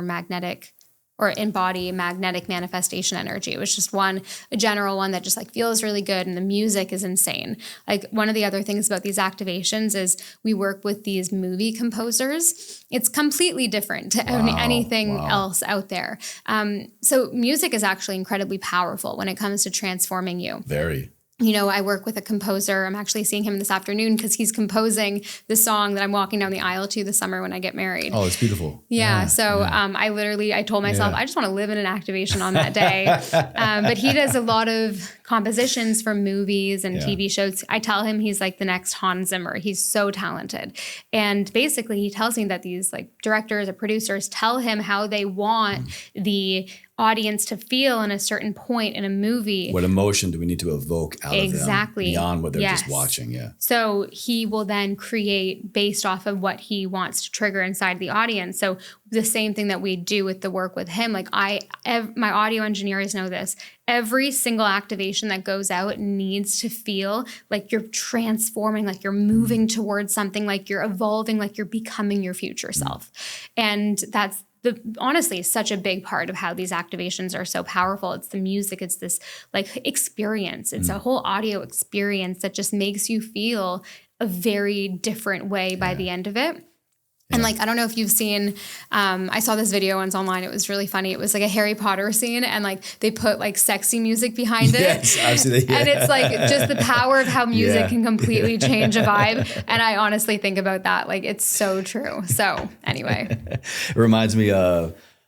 Magnetic Manifestation Energy. It was just a general one that just like feels really good, and the music is insane. Like, one of the other things about these activations is we work with these movie composers. It's completely different to anything else out there. So music is actually incredibly powerful when it comes to transforming you. Very. I work with a composer. I'm actually seeing him this afternoon because he's composing the song that I'm walking down the aisle to this summer when I get married. Oh, it's beautiful. I told myself, I just want to live in an activation on that day. But he does a lot of compositions for movies and TV shows. I tell him he's like the next Hans Zimmer. He's so talented. And basically he tells me that these like directors or producers tell him how they want the audience to feel in a certain point in a movie. What emotion do we need to evoke out of them beyond what they're just watching? Yeah. So he will then create based off of what he wants to trigger inside the audience. So the same thing that we do with the work with him, like my audio engineers know this. Every single activation that goes out needs to feel like you're transforming, like you're moving towards something, like you're evolving, like you're becoming your future self. And that's honestly such a big part of how these activations are so powerful. It's the music. It's this like experience. It's a whole audio experience that just makes you feel a very different way by the end of it. And like, I don't know if you've seen, I saw this video once online. It was really funny. It was like a Harry Potter scene and like they put like sexy music behind it. Yes, absolutely. And it's like just the power of how music can completely change a vibe. And I honestly think about that. Like it's so true. So anyway. It reminds me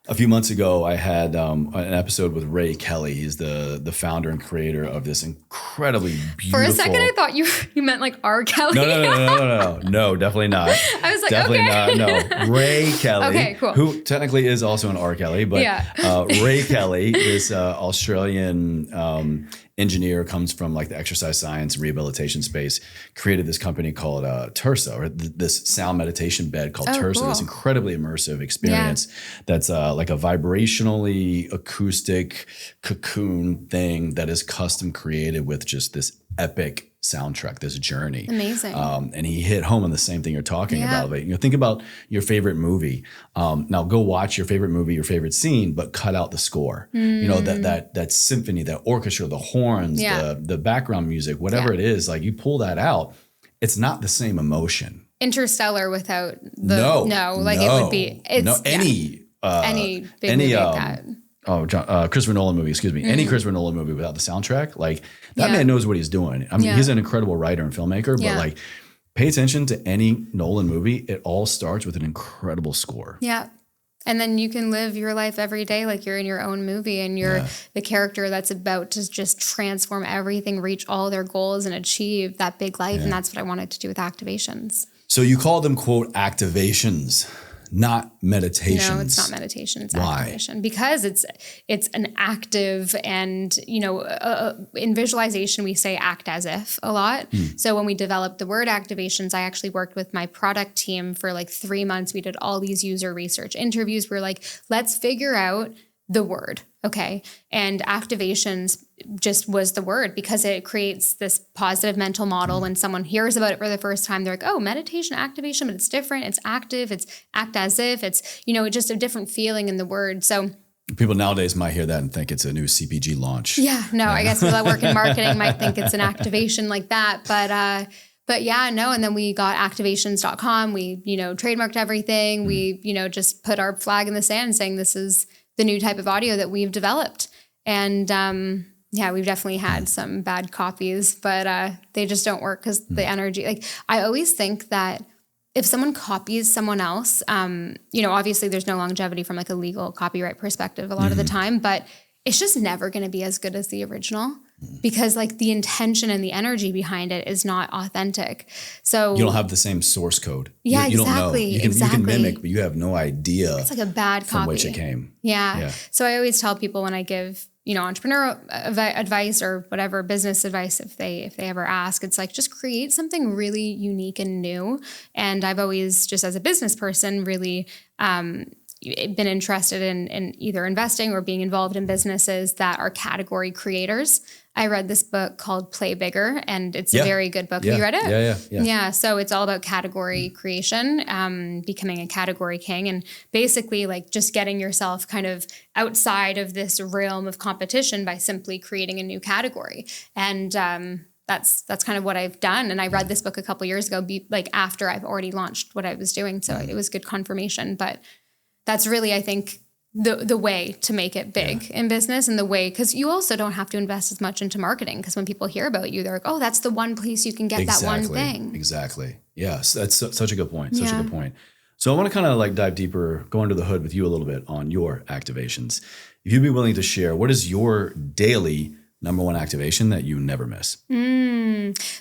a few months ago, I had an episode with Ray Kelly. He's the founder and creator of this incredibly beautiful. For a second, I thought you meant like R. Kelly. No, definitely not. I was like, definitely not. No, Ray Kelly. Okay, cool. Who technically is also an R. Kelly, but Ray Kelly is Australian engineer, comes from like the exercise science rehabilitation space, created this company called Tursa, or this sound meditation bed called Tursa. Cool. This incredibly immersive experience that's like a vibrationally acoustic cocoon thing that is custom created with just this epic soundtrack, this journey. Amazing. And he hit home on the same thing you're talking about. But, think about your favorite movie. Now go watch your favorite movie, your favorite scene, but cut out the score. That symphony, that orchestra, the horns, the background music, whatever it is, like you pull that out, it's not the same emotion. Interstellar without the it would be any big movie like that. Christopher Nolan movie, excuse me. Any Christopher Nolan movie without the soundtrack, like that man knows what he's doing. I mean, he's an incredible writer and filmmaker, but like pay attention to any Nolan movie. It all starts with an incredible score. Yeah. And then you can live your life every day like you're in your own movie and you're the character that's about to just transform everything, reach all their goals and achieve that big life. And that's what I wanted to do with activations. So you call them, quote, activations, not meditations. No, it's not meditation. It's activation. Because it's an active and, in visualization, we say act as if a lot. So when we developed the word activations, I actually worked with my product team for like 3 months. We did all these user research interviews. We're like, let's figure out the word. Okay. And activations just was the word because it creates this positive mental model. When someone hears about it for the first time, they're like, oh, meditation, activation, but it's different. It's active. It's act as if. It's, just a different feeling in the word. So people nowadays might hear that and think it's a new CPG launch. Yeah. No, I guess people that work in marketing might think it's an activation like that. But yeah, no. And then we got activations.com. We, trademarked everything. We, just put our flag in the sand saying this is the new type of audio that we've developed. And we've definitely had some bad copies, but they just don't work because the energy, like I always think that if someone copies someone else, obviously there's no longevity from like a legal copyright perspective a lot of the time, but it's just never going to be as good as the original because like the intention and the energy behind it is not authentic. So you don't have the same source code. Yeah, you exactly. Don't know. You can mimic, but you have no idea. It's like a bad copy from which it came. Yeah. So I always tell people when I give, entrepreneurial advice or whatever business advice, if they ever ask, it's like, just create something really unique and new. And I've always, just as a business person, really, been interested in either investing or being involved in businesses that are category creators. I read this book called Play Bigger, and it's a very good book. Have you read it? Yeah. So it's all about category creation, becoming a category king, and basically like just getting yourself kind of outside of this realm of competition by simply creating a new category. And that's kind of what I've done. And I read this book a couple years ago, after I've already launched what I was doing. So it was good confirmation, but that's really, I think, the way to make it big in business, and the way, because you also don't have to invest as much into marketing, because when people hear about you, they're like, oh, that's the one place you can get that one thing. Exactly. Yes, that's such a good point. Such a good point. So I want to kind of like dive deeper, go under the hood with you a little bit on your activations. If you'd be willing to share, what is your daily number one activation that you never miss?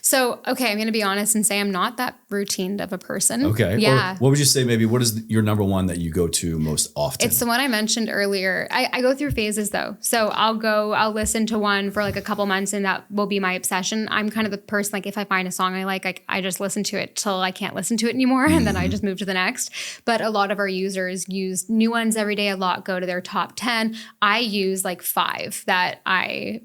So, okay, I'm going to be honest and say I'm not that routine of a person. Okay. Yeah. Or what would you say, maybe, what is your number one that you go to most often? It's the one I mentioned earlier. I go through phases though. So I'll listen to one for like a couple months and that will be my obsession. I'm kind of the person, like if I find a song I like, I just listen to it till I can't listen to it anymore. And then I just move to the next. But a lot of our users use new ones every day. A lot go to their top 10. I use like 5 that I,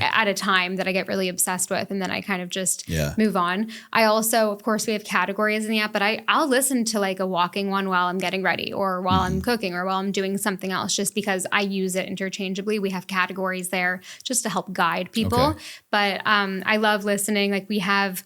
at a time that I get really obsessed with. And then I kind of just move on. I also, of course, we have categories in the app, but I'll listen to like a walking one while I'm getting ready or while I'm cooking or while I'm doing something else, just because I use it interchangeably. We have categories there just to help guide people. Okay. But I love listening. Like we have,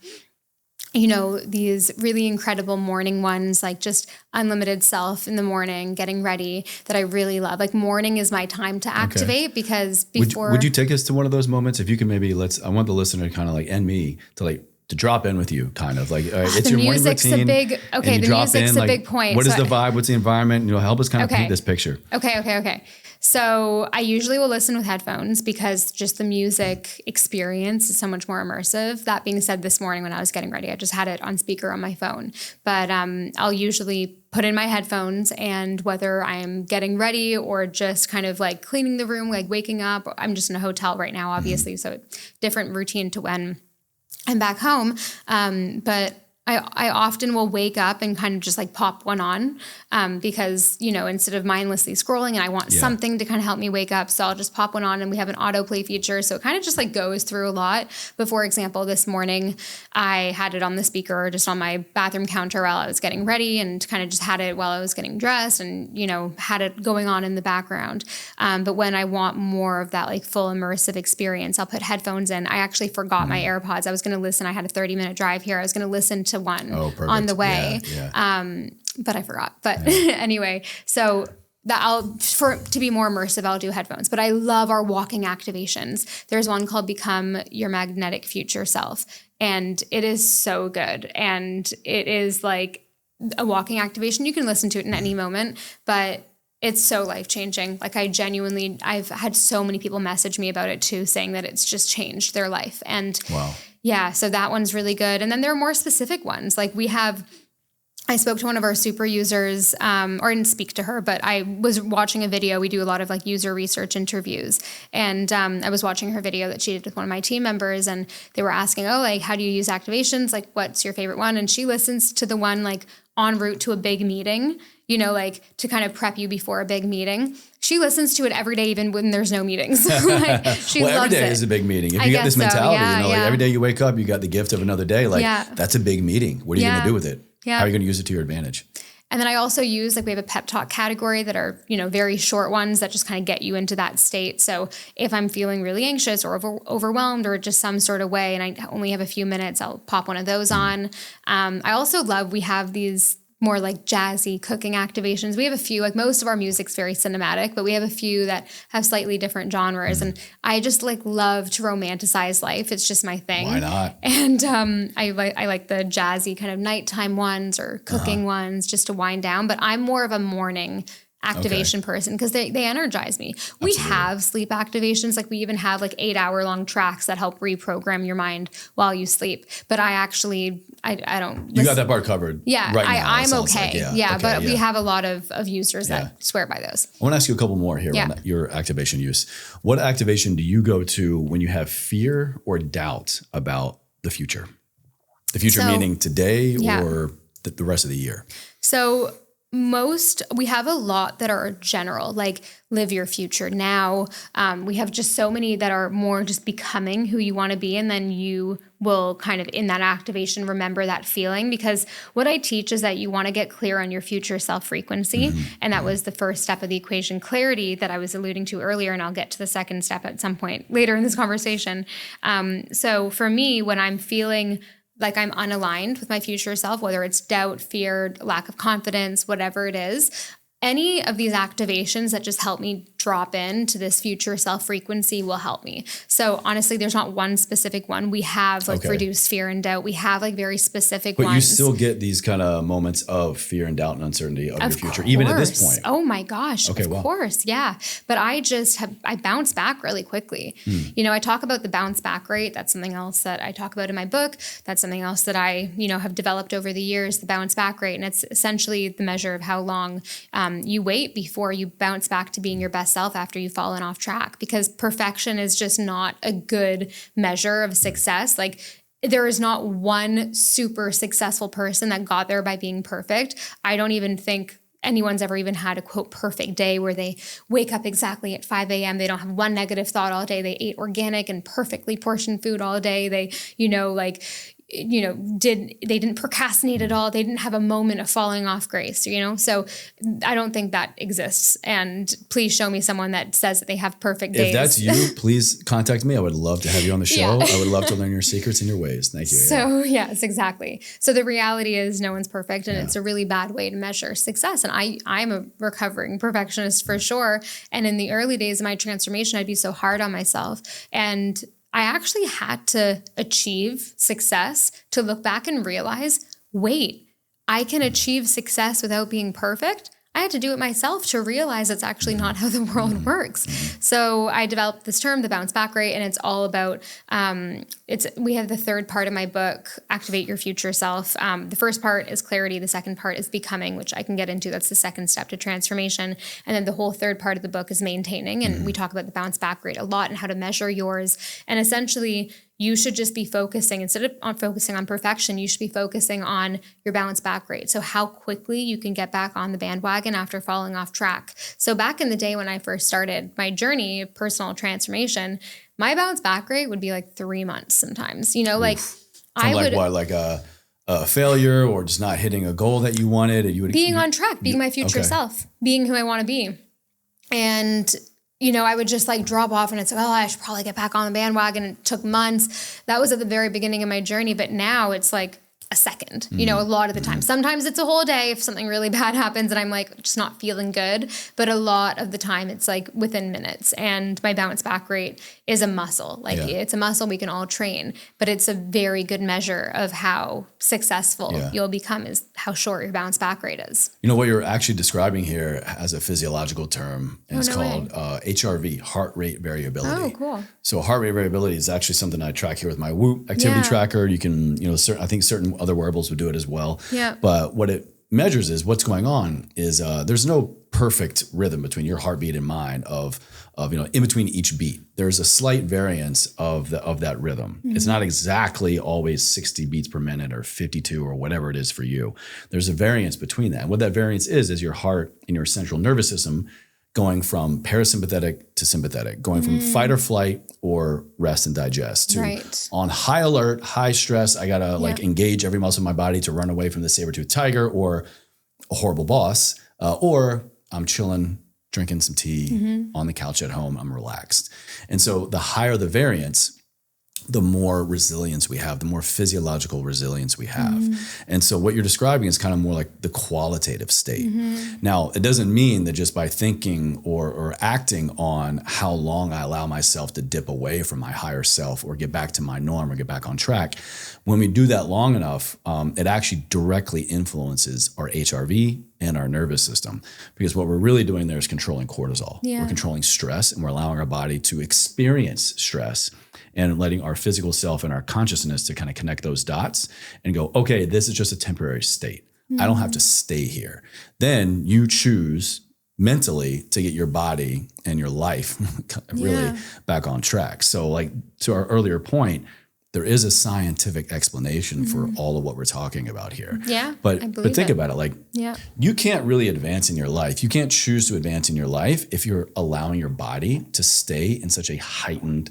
these really incredible morning ones, like just unlimited self in the morning, getting ready, that I really love. Like morning is my time to activate because before. Would you take us to one of those moments? If you can, maybe I want the listener to kind of like, and me to drop in with you, kind of like, all right, it's your morning routine. The music's a big point. What is the vibe? What's the environment? Help us kind of paint this picture. Okay. So I usually will listen with headphones because just the music experience is so much more immersive. That being said, this morning when I was getting ready, I just had it on speaker on my phone. But I'll usually put in my headphones, and whether I am getting ready or just kind of like cleaning the room, like waking up, I'm just in a hotel right now, obviously. So different routine to when I'm back home. But I often will wake up and kind of just like pop one on because, instead of mindlessly scrolling, and I want something to kind of help me wake up. So I'll just pop one on, and we have an autoplay feature. So it kind of just like goes through a lot. But for example, this morning I had it on the speaker just on my bathroom counter while I was getting ready, and kind of just had it while I was getting dressed, and, had it going on in the background. But when I want more of that like full immersive experience, I'll put headphones in. I actually forgot my AirPods. I was going to listen. I had a 30-minute drive here. I was going to listen to one on the way. But I forgot. But anyway, so to be more immersive, I'll do headphones. But I love our walking activations. There's one called Become Your Magnetic Future Self. And it is so good. And it is like a walking activation. You can listen to it in any moment, but it's so life-changing. Like I've had so many people message me about it too, saying that it's just changed their life. And so that one's really good. And then there are more specific ones. Like I spoke to one of our super users, or I didn't speak to her, but I was watching a video. We do a lot of like user research interviews. And I was watching her video that she did with one of my team members, and they were asking, how do you use activations? Like, what's your favorite one? And she listens to the one like en route to a big meeting, like to kind of prep you before a big meeting. She listens to it every day, even when there's no meetings. She loves every day it. is a big meeting. If you got this mentality, like every day you wake up, you got the gift of another day. Like that's a big meeting. What are you going to do with it? Yeah. How are you going to use it to your advantage? And then I also use, we have a pep talk category that are, very short ones that just kind of get you into that state. So if I'm feeling really anxious or overwhelmed or just some sort of way, and I only have a few minutes, I'll pop one of those on. I also love, we have these more like jazzy cooking activations. We have a few, like most of our music's very cinematic, but we have a few that have slightly different genres. And I just love to romanticize life. It's just my thing. Why not? And I like the jazzy kind of nighttime ones or cooking ones just to wind down. But I'm more of a morning activation person because they energize me. We have sleep activations. Like we even have 8-hour-long tracks that help reprogram your mind while you sleep. But I don't. You got that part covered. Yeah, right now, I'm okay. But we have a lot of users that swear by those. I want to ask you a couple more here on your activation use. What activation do you go to when you have fear or doubt about the future? The future meaning today or the rest of the year? So we have a lot that are general, like live your future now. We have just so many that are more just becoming who you want to be. And then you will kind of in that activation, remember that feeling, because what I teach is that you want to get clear on your future self frequency. And that was the first step of the equation, clarity, that I was alluding to earlier. And I'll get to the second step at some point later in this conversation. So for me, when I'm feeling like I'm unaligned with my future self, whether it's doubt, fear, lack of confidence, whatever it is, any of these activations that just help me drop into this future self frequency will help me. So honestly, there's not one specific one. We have like reduced fear and doubt. We have like very specific ones. But you still get these kind of moments of fear and doubt and uncertainty of your future, even at this point. Oh my gosh. Of course. Yeah. But I bounce back really quickly. You know, I talk about the bounce back rate. That's something else that I talk about in my book. That's something else that I, have developed over the years, the bounce back rate. And it's essentially the measure of how long you wait before you bounce back to being your best self after you've fallen off track, because perfection is just not a good measure of success. Like, there is not one super successful person that got there by being perfect. I don't even think anyone's ever even had a quote perfect day where they wake up exactly at 5 a.m. They don't have one negative thought all day. They ate organic and perfectly portioned food all day. They, they didn't procrastinate at all. They didn't have a moment of falling off grace, So I don't think that exists. And please show me someone that says that they have perfect days. If that's you, please contact me. I would love to have you on the show. I would love to learn your secrets and your ways. Thank you. So yes, exactly. So the reality is no one's perfect, and it's a really bad way to measure success. And I'm a recovering perfectionist for sure. And in the early days of my transformation, I'd be so hard on myself. And I actually had to achieve success to look back and realize, wait, I can achieve success without being perfect. I had to do it myself to realize it's actually not how the world works. So I developed this term, the bounce back rate, and it's all about, we have the third part of my book, Activate Your Future Self. The first part is clarity. The second part is becoming, which I can get into. That's the second step to transformation. And then the whole third part of the book is maintaining. And we talk about the bounce back rate a lot and how to measure yours. And essentially, you should just be focusing, instead of focusing on perfection, you should be focusing on your bounce back rate. So how quickly you can get back on the bandwagon after falling off track. So back in the day when I first started my journey of personal transformation, my bounce back rate would be like 3 months sometimes, like I would. Like a failure or just not hitting a goal that you wanted? Being on track, being my future self, being who I want to be. And I would just like drop off and it's like, I should probably get back on the bandwagon. It took months. That was at the very beginning of my journey. But now it's like a second, a lot of the time. Sometimes it's a whole day if something really bad happens and I'm like just not feeling good. But a lot of the time it's like within minutes. And my bounce back rate is a muscle. It's a muscle we can all train. But it's a very good measure of how successful you'll become is how short your bounce back rate is. What you're actually describing here has a physiological term, and it's called HRV, heart rate variability. Oh, cool. So heart rate variability is actually something I track here with my Whoop activity tracker. You can, I think certain other wearables would do it as well. Yeah. But what it measures is what's going on is there's no perfect rhythm between your heartbeat and mine of in between each beat. There's a slight variance of that rhythm. It's not exactly always 60 beats per minute or 52 or whatever it is for you. There's a variance between that. And what that variance is your heart and your central nervous system going from parasympathetic to sympathetic, going from fight or flight or rest and digest to on high alert, high stress. I got to engage every muscle in my body to run away from the saber-toothed tiger or a horrible boss, or I'm chilling, drinking some tea on the couch at home. I'm relaxed. And so the higher the variance, the more resilience we have, the more physiological resilience we have. And so what you're describing is kind of more like the qualitative state. Now, it doesn't mean that just by thinking or acting on how long I allow myself to dip away from my higher self or get back to my norm or get back on track, when we do that long enough, it actually directly influences our HRV and our nervous system. Because what we're really doing there is controlling cortisol. We're controlling stress, and we're allowing our body to experience stress and letting our physical self and our consciousness to kind of connect those dots and go, okay, this is just a temporary state. I don't have to stay here. Then you choose mentally to get your body and your life really back on track. So like to our earlier point, there is a scientific explanation for all of what we're talking about here. Yeah. But think about it, you can't really advance in your life. You can't choose to advance in your life if you're allowing your body to stay in such a heightened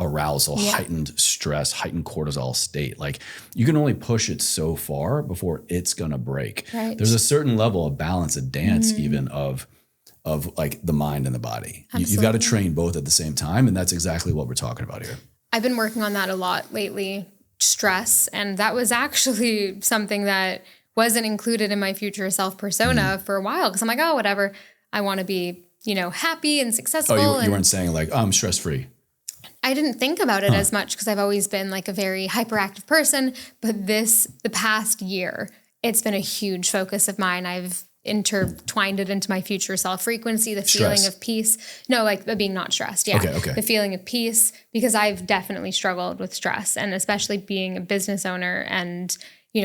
arousal, heightened stress, heightened cortisol state. Like you can only push it so far before it's going to break. Right. There's a certain level of balance, a dance even of like the mind and the body. You've got to train both at the same time. And that's exactly what we're talking about here. I've been working on that a lot lately, stress. And that was actually something that wasn't included in my future self persona for a while because I'm like, oh, whatever. I want to be, happy and successful. Oh, you weren't saying like, I'm stress-free. I didn't think about it as much because I've always been like a very hyperactive person. But the past year, it's been a huge focus of mine. I've intertwined it into my future self frequency, the feeling of peace. No, like being not stressed. Yeah. Okay. The feeling of peace, because I've definitely struggled with stress, and especially being a business owner and,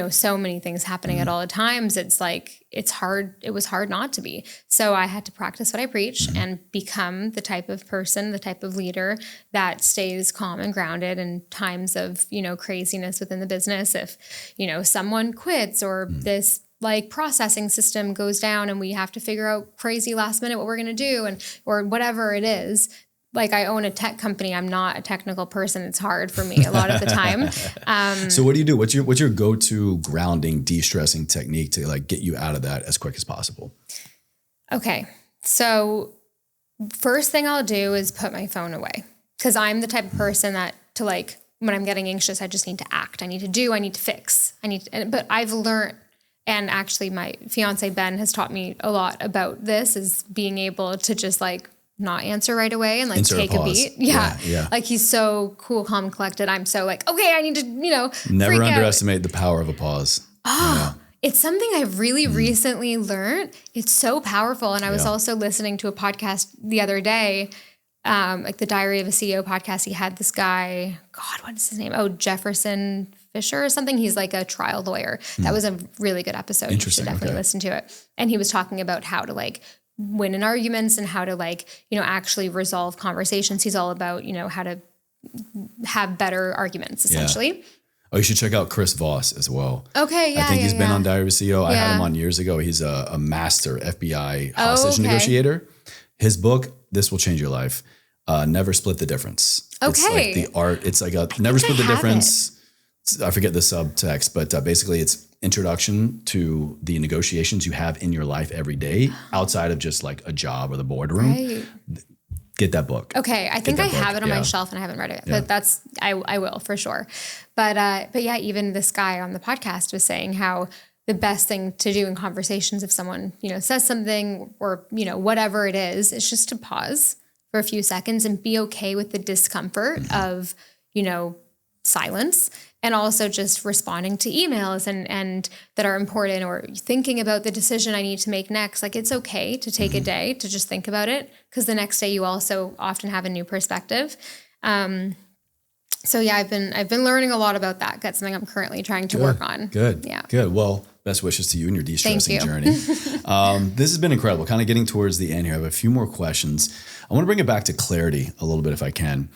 so many things happening at all the times. It's like, it's hard. It was hard not to be. So I had to practice what I preach and become the type of person, the type of leader that stays calm and grounded in times of, craziness within the business. If, someone quits or this like processing system goes down and we have to figure out crazy last minute what we're going to do or whatever it is. Like I own a tech company. I'm not a technical person. It's hard for me a lot of the time. So what do you do? What's your go-to grounding, de-stressing technique to like get you out of that as quick as possible? Okay. So first thing I'll do is put my phone away, because I'm the type of person that to like, when I'm getting anxious, I just need to act. I need to fix. But I've learned, and actually my fiance, Ben, has taught me a lot about this, is being able to just like not answer right away and like insert take a beat. Yeah. Like he's so cool, calm, collected. I'm so like, okay, I need to, never underestimate the power of a pause. It's something I've really recently learned. It's so powerful. And I was also listening to a podcast the other day, like the Diary of a CEO podcast. He had this guy, God, what is his name? Oh, Jefferson Fisher or something. He's like a trial lawyer. That was a really good episode. You should definitely listen to it. And he was talking about how to like win in arguments and how to like, actually resolve conversations. He's all about, how to have better arguments essentially. Yeah. Oh, you should check out Chris Voss as well. Okay, yeah. I think he's been on Diary of a CEO. I had him on years ago. He's a master FBI hostage negotiator. His book, This Will Change Your Life. Never Split the Difference. Okay. It's like the art. It's like a never split the difference. I forget the subtext, but basically it's introduction to the negotiations you have in your life every day outside of just like a job or the boardroom. Right. Get that book. Okay. I think I have it on my shelf and I haven't read it, but I will for sure. But yeah, even this guy on the podcast was saying how the best thing to do in conversations if someone, says something or, whatever it is just to pause for a few seconds and be okay with the discomfort of, silence, and also just responding to emails and that are important, or thinking about the decision I need to make next. Like it's okay to take a day to just think about it, because the next day you also often have a new perspective. So yeah, I've been learning a lot about that. That's something I'm currently trying to work on. Good. Yeah. Good. Well, best wishes to you and your de-stressing journey. This has been incredible. Kind of getting towards the end here. I have a few more questions. I want to bring it back to clarity a little bit if I can.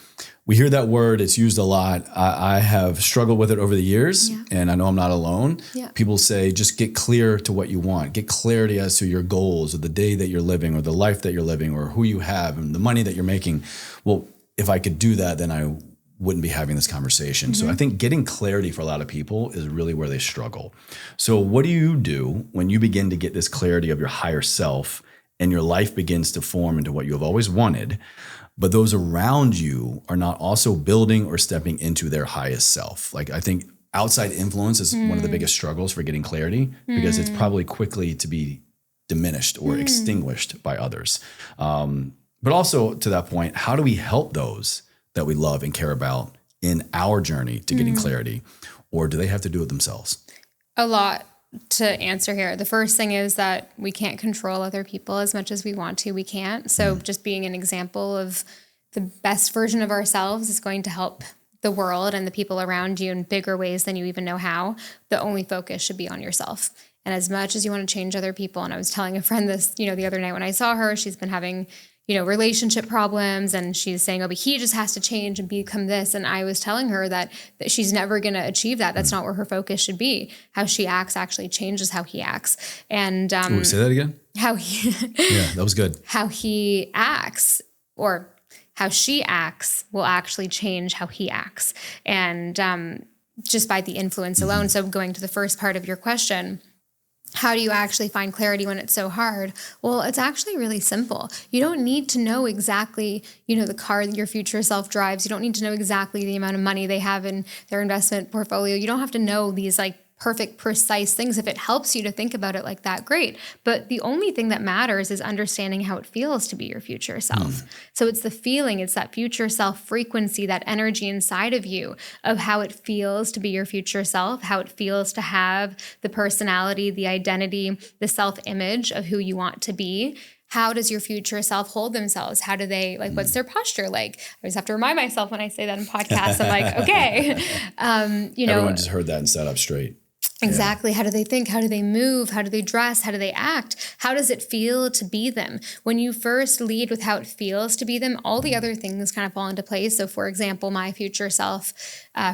We hear that word. It's used a lot. I have struggled with it over the years, and I know I'm not alone. Yeah. People say, just get clear to what you want. Get clarity as to your goals or the day that you're living or the life that you're living or who you have and the money that you're making. Well, if I could do that, then I wouldn't be having this conversation. So I think getting clarity for a lot of people is really where they struggle. So what do you do when you begin to get this clarity of your higher self and your life begins to form into what you have always wanted, but those around you are not also building or stepping into their highest self? Like I think outside influence is one of the biggest struggles for getting clarity, because it's probably quickly to be diminished or extinguished by others. But also to that point, how do we help those that we love and care about in our journey to getting clarity, or do they have to do it themselves? A lot to answer here. The first thing is that we can't control other people as much as we want to. We can't. So just being an example of the best version of ourselves is going to help the world and the people around you in bigger ways than you even know how. The only focus should be on yourself. And as much as you want to change other people, and I was telling a friend this, the other night when I saw her, she's been having relationship problems, and she's saying, oh, but he just has to change and become this. And I was telling her that she's never going to achieve that. That's not where her focus should be. How she acts actually changes how he acts. And say that again? How he yeah, that was good. How he acts, or how she acts, will actually change how he acts. And just by the influence alone. So going to the first part of your question, how do you actually find clarity when it's so hard? Well, it's actually really simple. You don't need to know exactly, the car that your future self drives. You don't need to know exactly the amount of money they have in their investment portfolio. You don't have to know these like perfect, precise things. If it helps you to think about it like that, great. But the only thing that matters is understanding how it feels to be your future self. So it's the feeling, it's that future self frequency, that energy inside of you of how it feels to be your future self, how it feels to have the personality, the identity, the self-image of who you want to be. How does your future self hold themselves? How do they, like, what's their posture like? I always have to remind myself when I say that in podcasts, I'm like, okay. Everyone just heard that and sat up straight. Exactly. How do they think? How do they move? How do they dress? How do they act? How does it feel to be them? When you first lead with how it feels to be them, all the other things kind of fall into place. So for example, my future self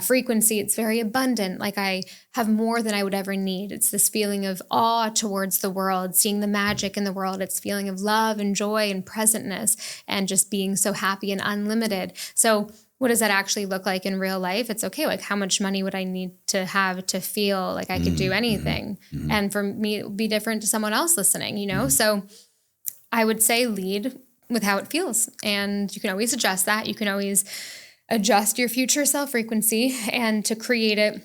frequency, it's very abundant. Like I have more than I would ever need. It's this feeling of awe towards the world, seeing the magic in the world. It's feeling of love and joy and presentness and just being so happy and unlimited. So what does that actually look like in real life? It's okay. Like how much money would I need to have to feel like I could do anything? And for me, it would be different to someone else listening, you know? So I would say lead with how it feels. And you can always adjust that. You can always adjust your future self frequency, and to create it,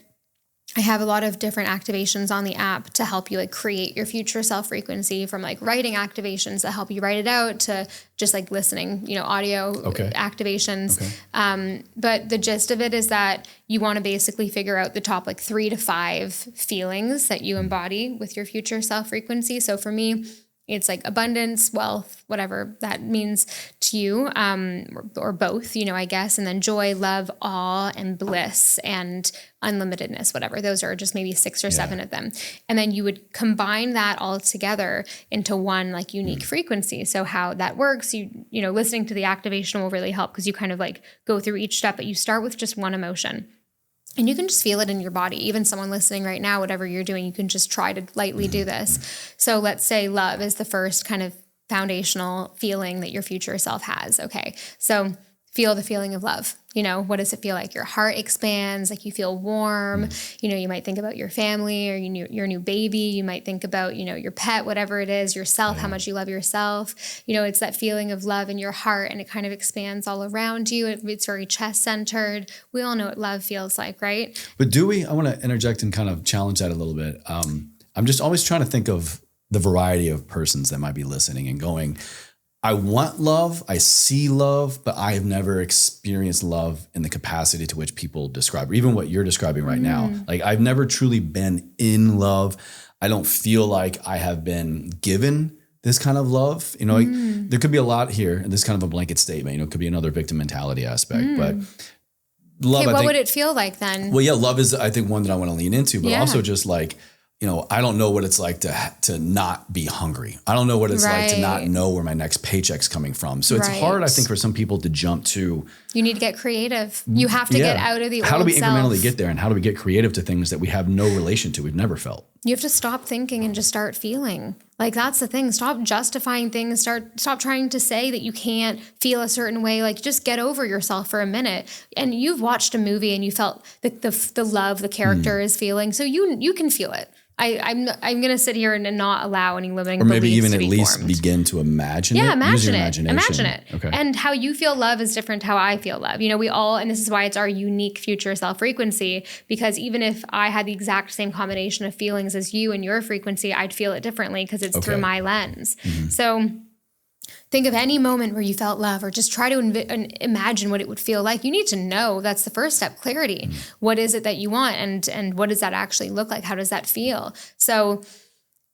I have a lot of different activations on the app to help you like create your future self frequency, from like writing activations that help you write it out to just like listening, you know, audio activations. But the gist of it is that you want to basically figure out the top like 3 to 5 feelings that you embody with your future self frequency. So for me, it's like abundance, wealth, whatever that means to you, or both, you know, I guess. And then joy, love, awe, and bliss, and unlimitedness, whatever. Those are just maybe 6 or 7 of them. And then you would combine that all together into one like unique frequency. So how that works, you know, listening to the activation will really help, because you kind of like go through each step, but you start with just one emotion. And you can just feel it in your body. Even someone listening right now, whatever you're doing, you can just try to lightly do this. So let's say love is the first kind of foundational feeling that your future self has. Okay. So feel the feeling of love. You know, what does it feel like? Your heart expands, like you feel warm. You know, you might think about your family or your new baby. You might think about, you know, your pet, whatever it is, yourself, how much you love yourself. You know, it's that feeling of love in your heart, and it kind of expands all around you. It's very chest centered. We all know what love feels like, right? But do we? I want to interject and kind of challenge that a little bit. I'm just always trying to think of the variety of persons that might be listening and going, I want love, I see love, but I have never experienced love in the capacity to which people describe, or even what you're describing right now. Like I've never truly been in love. I don't feel like I have been given this kind of love. You know, like, there could be a lot here, and this is kind of a blanket statement, you know, it could be another victim mentality aspect, but love, Okay, what would it feel like then? Well, yeah, love is, I think, one that I want to lean into, but also just like, you know, I don't know what it's like to not be hungry. I don't know what it's like to not know where my next paycheck's coming from. So it's hard, I think, for some people to jump to. You need to get creative. You have to get out of the old self. How do we incrementally get there, and how do we get creative to things that we have no relation to, we've never felt? You have to stop thinking and just start feeling. Like that's the thing. Stop justifying things. Stop trying to say that you can't feel a certain way. Like just get over yourself for a minute. And you've watched a movie and you felt the love the character is feeling. So you can feel it. I'm going to sit here and not allow any limiting beliefs to be formed. Or maybe even at least begin to imagine it. Yeah, imagine it. Okay. And how you feel love is different to how I feel love. You know, we all, and this is why it's our unique future self frequency, because even if I had the exact same combination of feelings as you and your frequency, I'd feel it differently because it's through my lens. So think of any moment where you felt love, or just try to imagine what it would feel like. You need to know. That's the first step, clarity. What is it that you want, and what does that actually look like? How does that feel? So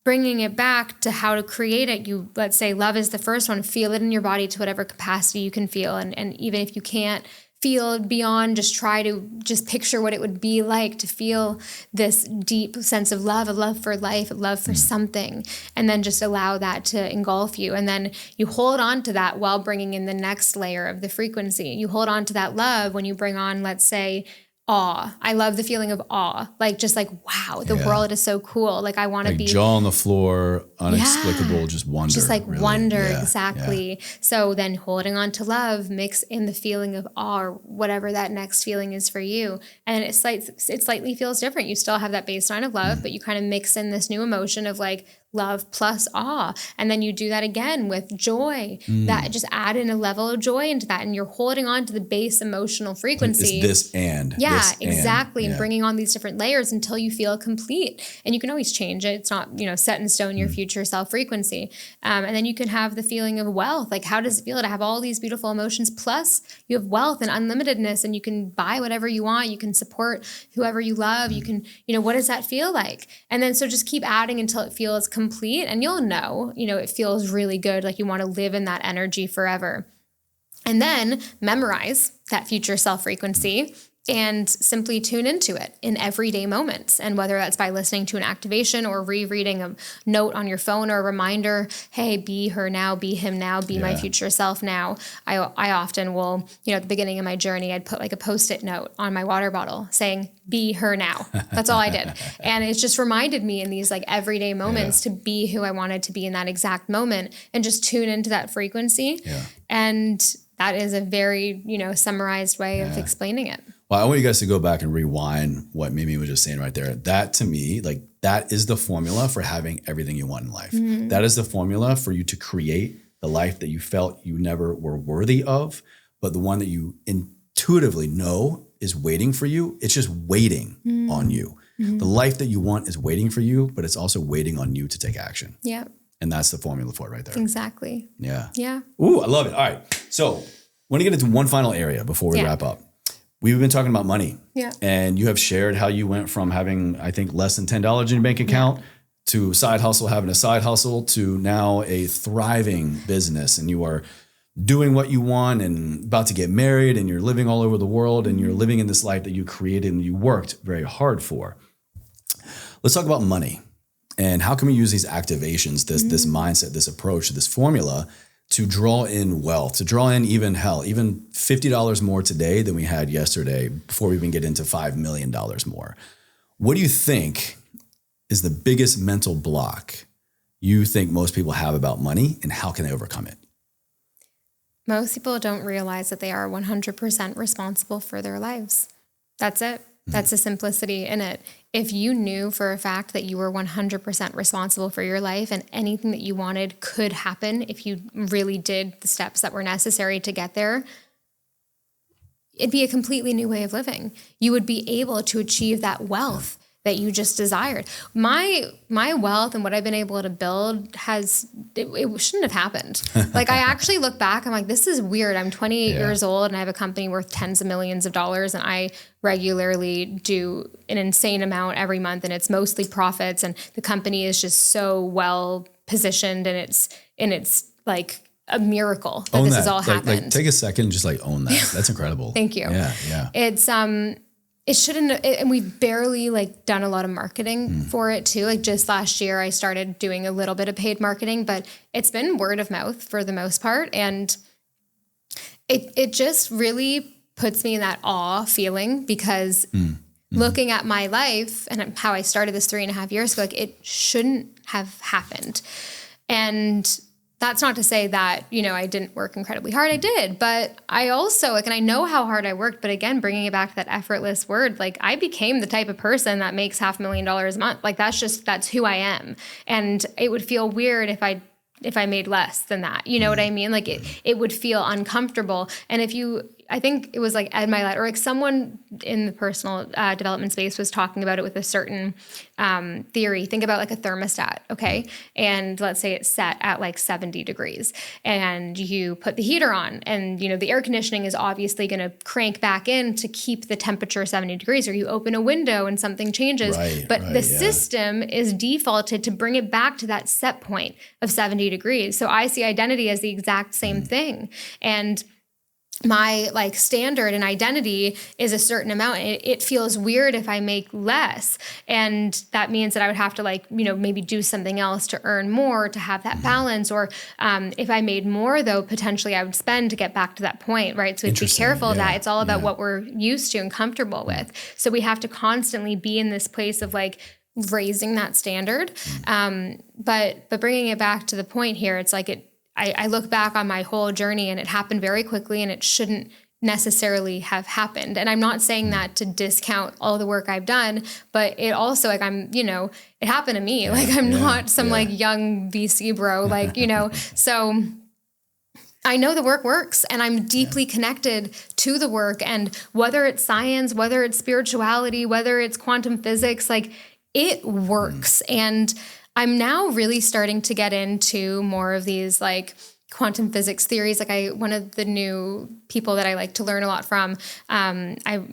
bringing it back to how to create it, let's say love is the first one. Feel it in your body to whatever capacity you can feel. And even if you can't feel beyond, just try to just picture what it would be like to feel this deep sense of love, a love for life, a love for something, and then just allow that to engulf you. And then you hold on to that while bringing in the next layer of the frequency. You hold on to that love when you bring on, let's say, awe. I love the feeling of awe. Like just like, wow, the world is so cool. Like I want to be jaw on the floor, unexplicable, just wonder. Just like really. Wonder, exactly. Yeah. So then holding on to love, mix in the feeling of awe, or whatever that next feeling is for you. And it slightly feels different. You still have that baseline of love, but you kind of mix in this new emotion of like love plus awe. And then you do that again with joy. That just add in a level of joy into that. And you're holding on to the base emotional frequency. It's this and. Yeah, this exactly. And yeah. bringing on these different layers until you feel complete. And you can always change it. It's not, set in stone, your future self frequency. And then you can have the feeling of wealth. Like, how does it feel to have all these beautiful emotions? Plus you have wealth and unlimitedness, and you can buy whatever you want. You can support whoever you love. You can, what does that feel like? And then so just keep adding until it feels complete, and you'll know, it feels really good. Like you want to live in that energy forever. And then memorize that future self frequency and simply tune into it in everyday moments. And whether that's by listening to an activation or rereading a note on your phone or a reminder, hey, be her now, be him now, be my future self now. I often will, at the beginning of my journey, I'd put like a Post-it note on my water bottle saying, be her now. That's all I did. And it just reminded me in these like everyday moments to be who I wanted to be in that exact moment and just tune into that frequency. Yeah. And that is a very, summarized way of explaining it. Well, I want you guys to go back and rewind what Mimi was just saying right there. That to me, like that is the formula for having everything you want in life. Mm-hmm. That is the formula for you to create the life that you felt you never were worthy of, but the one that you intuitively know is waiting for you. It's just waiting on you. Mm-hmm. The life that you want is waiting for you, but it's also waiting on you to take action. Yeah. And that's the formula for it right there. Exactly. Yeah. Yeah. Ooh, I love it. All right. So I want to get into one final area before we wrap up. We've been talking about money. Yeah. And you have shared how you went from having, I think, less than $10 in your bank account to having a side hustle, to now a thriving business. And you are doing what you want and about to get married, and you're living all over the world, and you're living in this life that you created and you worked very hard for. Let's talk about money. And how can we use these activations, this mindset, this approach, this formula to draw in wealth, to draw in even $50 more today than we had yesterday before we even get into $5 million more? What do you think is the biggest mental block you think most people have about money, and how can they overcome it? Most people don't realize that they are 100% responsible for their lives. That's it. That's the simplicity in it. If you knew for a fact that you were 100% responsible for your life and anything that you wanted could happen if you really did the steps that were necessary to get there, it'd be a completely new way of living. You would be able to achieve that wealth that you just desired. My wealth and what I've been able to build it shouldn't have happened. Like I actually look back, I'm like, this is weird. I'm 28 years old and I have a company worth tens of millions of dollars, and I regularly do an insane amount every month, and it's mostly profits, and the company is just so well positioned, and it's like a miracle that this has all happened. Like, take a second, just like own that. That's incredible. Thank you. Yeah. It's it shouldn't, and we've barely like done a lot of marketing for it too. Like just last year I started doing a little bit of paid marketing, but it's been word of mouth for the most part. And it just really puts me in that awe feeling, because looking at my life and how I started this 3.5 years ago, like it shouldn't have happened. And that's not to say that, I didn't work incredibly hard. I did, but I also and I know how hard I worked, but again, bringing it back to that effortless word, like I became the type of person that makes $500,000 a month. Like that's who I am. And it would feel weird if I made less than that. You know what I mean? Like it would feel uncomfortable. And I think it was like Ed Milet or like someone in the personal development space was talking about it with a certain theory. Think about like a thermostat, okay? And let's say it's set at like 70 degrees and you put the heater on, and the air conditioning is obviously going to crank back in to keep the temperature 70 degrees, or you open a window and something changes. But the system is defaulted to bring it back to that set point of 70 degrees. So I see identity as the exact same thing. And my like standard and identity is a certain amount. It feels weird if I make less. And that means that I would have to like, maybe do something else to earn more, to have that balance. Or if I made more though, potentially I would spend to get back to that point, right? So we have to be careful of that. It's all about what we're used to and comfortable with. So we have to constantly be in this place of like raising that standard. But bringing it back to the point here, it's like I look back on my whole journey and it happened very quickly, and it shouldn't necessarily have happened. And I'm not saying that to discount all the work I've done, but it also like it happened to me. Like I'm not some like young VC bro, like, so I know the work works and I'm deeply connected to the work. And whether it's science, whether it's spirituality, whether it's quantum physics, like it works. And I'm now really starting to get into more of these like quantum physics theories. Like one of the new people that I like to learn a lot from,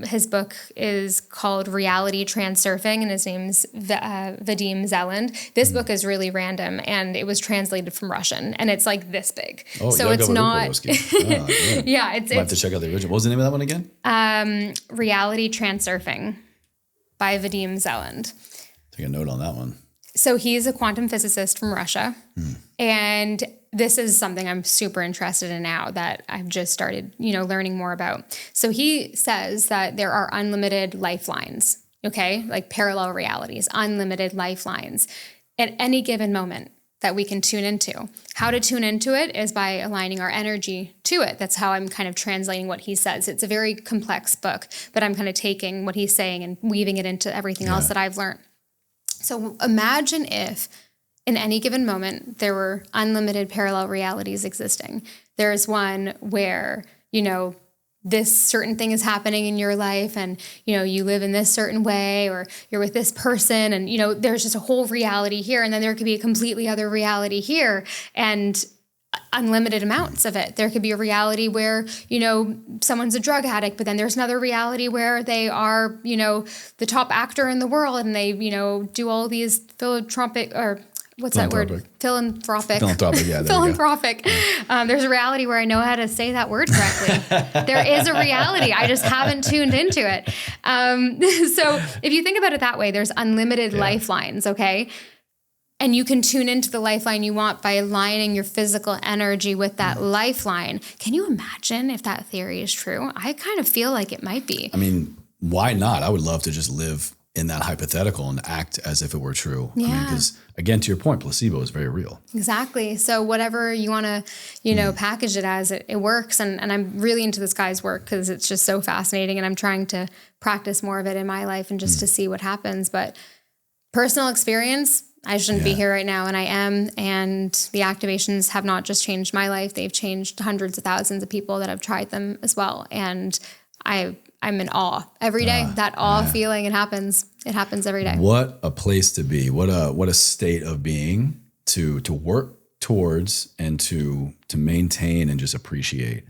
his book is called Reality Transurfing and his name's Vadim Zeland. This book is really random and it was translated from Russian and it's like this big. Oh, so it's not, it's I have to check out the original. What was the name of that one again? Reality Transurfing by Vadim Zeland. Take a note on that one. So he's a quantum physicist from Russia. And this is something I'm super interested in now that I've just started, learning more about. So he says that there are unlimited lifelines, okay? Like parallel realities, unlimited lifelines at any given moment that we can tune into. How to tune into it is by aligning our energy to it. That's how I'm kind of translating what he says. It's a very complex book, but I'm kind of taking what he's saying and weaving it into everything else that I've learned. So imagine if in any given moment, there were unlimited parallel realities existing. There's one where, this certain thing is happening in your life and, you live in this certain way or you're with this person and, there's just a whole reality here. And then there could be a completely other reality here and unlimited amounts of it. There could be a reality where, someone's a drug addict, but then there's another reality where they are, the top actor in the world and they, do all these philanthropic or what's that word? Philanthropic. Yeah. Philanthropic. There's a reality where I know how to say that word correctly. There is a reality. I just haven't tuned into it. So if you think about it that way, there's unlimited lifelines. Okay. And you can tune into the lifeline you want by aligning your physical energy with that lifeline. Can you imagine if that theory is true? I kind of feel like it might be. I mean, why not? I would love to just live in that hypothetical and act as if it were true. Yeah. I mean, because again, to your point, placebo is very real. Exactly. So whatever you want to, package it as, it works. And I'm really into this guy's work because it's just so fascinating. And I'm trying to practice more of it in my life and just to see what happens. But personal experience, I shouldn't be here right now, and I am. And the activations have not just changed my life; they've changed hundreds of thousands of people that have tried them as well. And I'm in awe every day. That awe feeling, it happens. It happens every day. What a place to be! What a state of being to work towards and to maintain and just appreciate.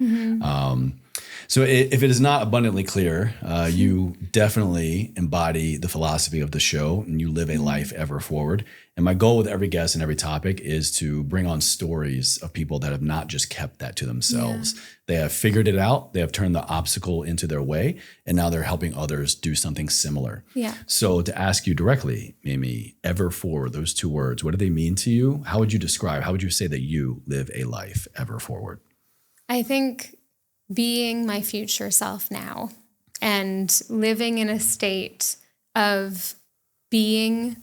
So if it is not abundantly clear, you definitely embody the philosophy of the show and you live a life ever forward. And my goal with every guest and every topic is to bring on stories of people that have not just kept that to themselves. Yeah. They have figured it out. They have turned the obstacle into their way. And now they're helping others do something similar. Yeah. So to ask you directly, Mimi, ever forward, those two words, what do they mean to you? How would you describe, how would you say that you live a life ever forward? I think being my future self now and living in a state of being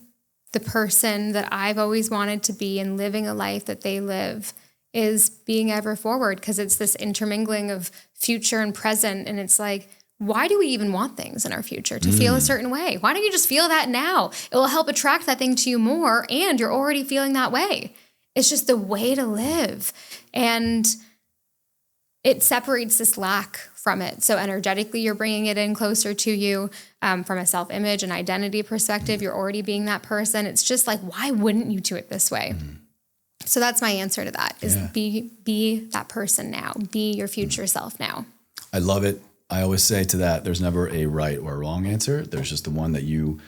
the person that I've always wanted to be and living a life that they live is being ever forward, because it's this intermingling of future and present. And it's like, why do we even want things in our future to feel a certain way? Why don't you just feel that now? It will help attract that thing to you more, and you're already feeling that way. It's just the way to live. And it separates this lack from it. So energetically, you're bringing it in closer to you. From a self-image and identity perspective, you're already being that person. It's just like, why wouldn't you do it this way? So that's my answer to that is be that person now. Be your future self now. I love it. I always say to that, there's never a right or a wrong answer. There's just the one that you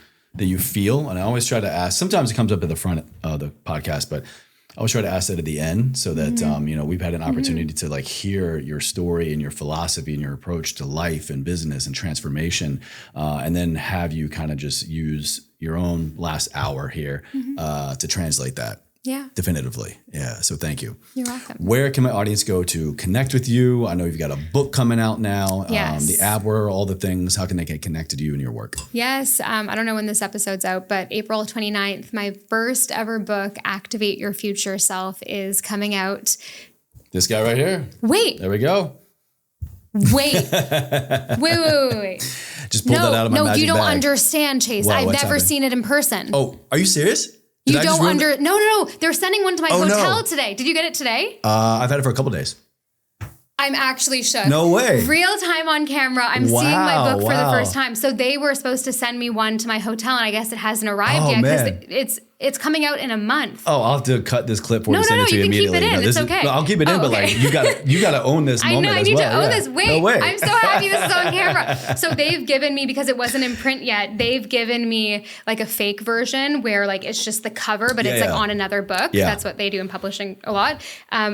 feel. And I always try to ask, sometimes it comes up at the front of the podcast, but I always try to ask that at the end so that, we've had an opportunity to like hear your story and your philosophy and your approach to life and business and transformation, and then have you kind of just use your own last hour here to translate that. Yeah. Definitively. Yeah. So thank you. You're welcome. Where can my audience go to connect with you? I know you've got a book coming out now. Yes. The app, where are all the things? How can they get connected to you and your work? Yes. I don't know when this episode's out, but April 29th, my first ever book, Activate Your Future Self, is coming out. This guy right here. Wait. There we go. Wait. Wait. Just pull that out of my magic you don't bag. understand, Chase. Wow, I've what's never happening? seen it in person. Oh, are you serious? Did You I just don't ruin the- No. They're sending one to my hotel no. today. Did you get it today? I've had it for a couple days. I'm actually shook. No way. Real time on camera. I'm seeing my book for the first time. So they were supposed to send me one to my hotel, and I guess it hasn't arrived yet because it's coming out in a month. Oh, I'll have to cut this clip for you and send it to you you can immediately. keep it in. It's okay. I'll keep it in, but like you gotta own this moment as well. I need to own this. Wait, no way. I'm so happy this is on camera. So they've given me, because it wasn't in print yet, they've given me like a fake version where like it's just the cover, but it's like on another book. Yeah. That's what they do in publishing a lot.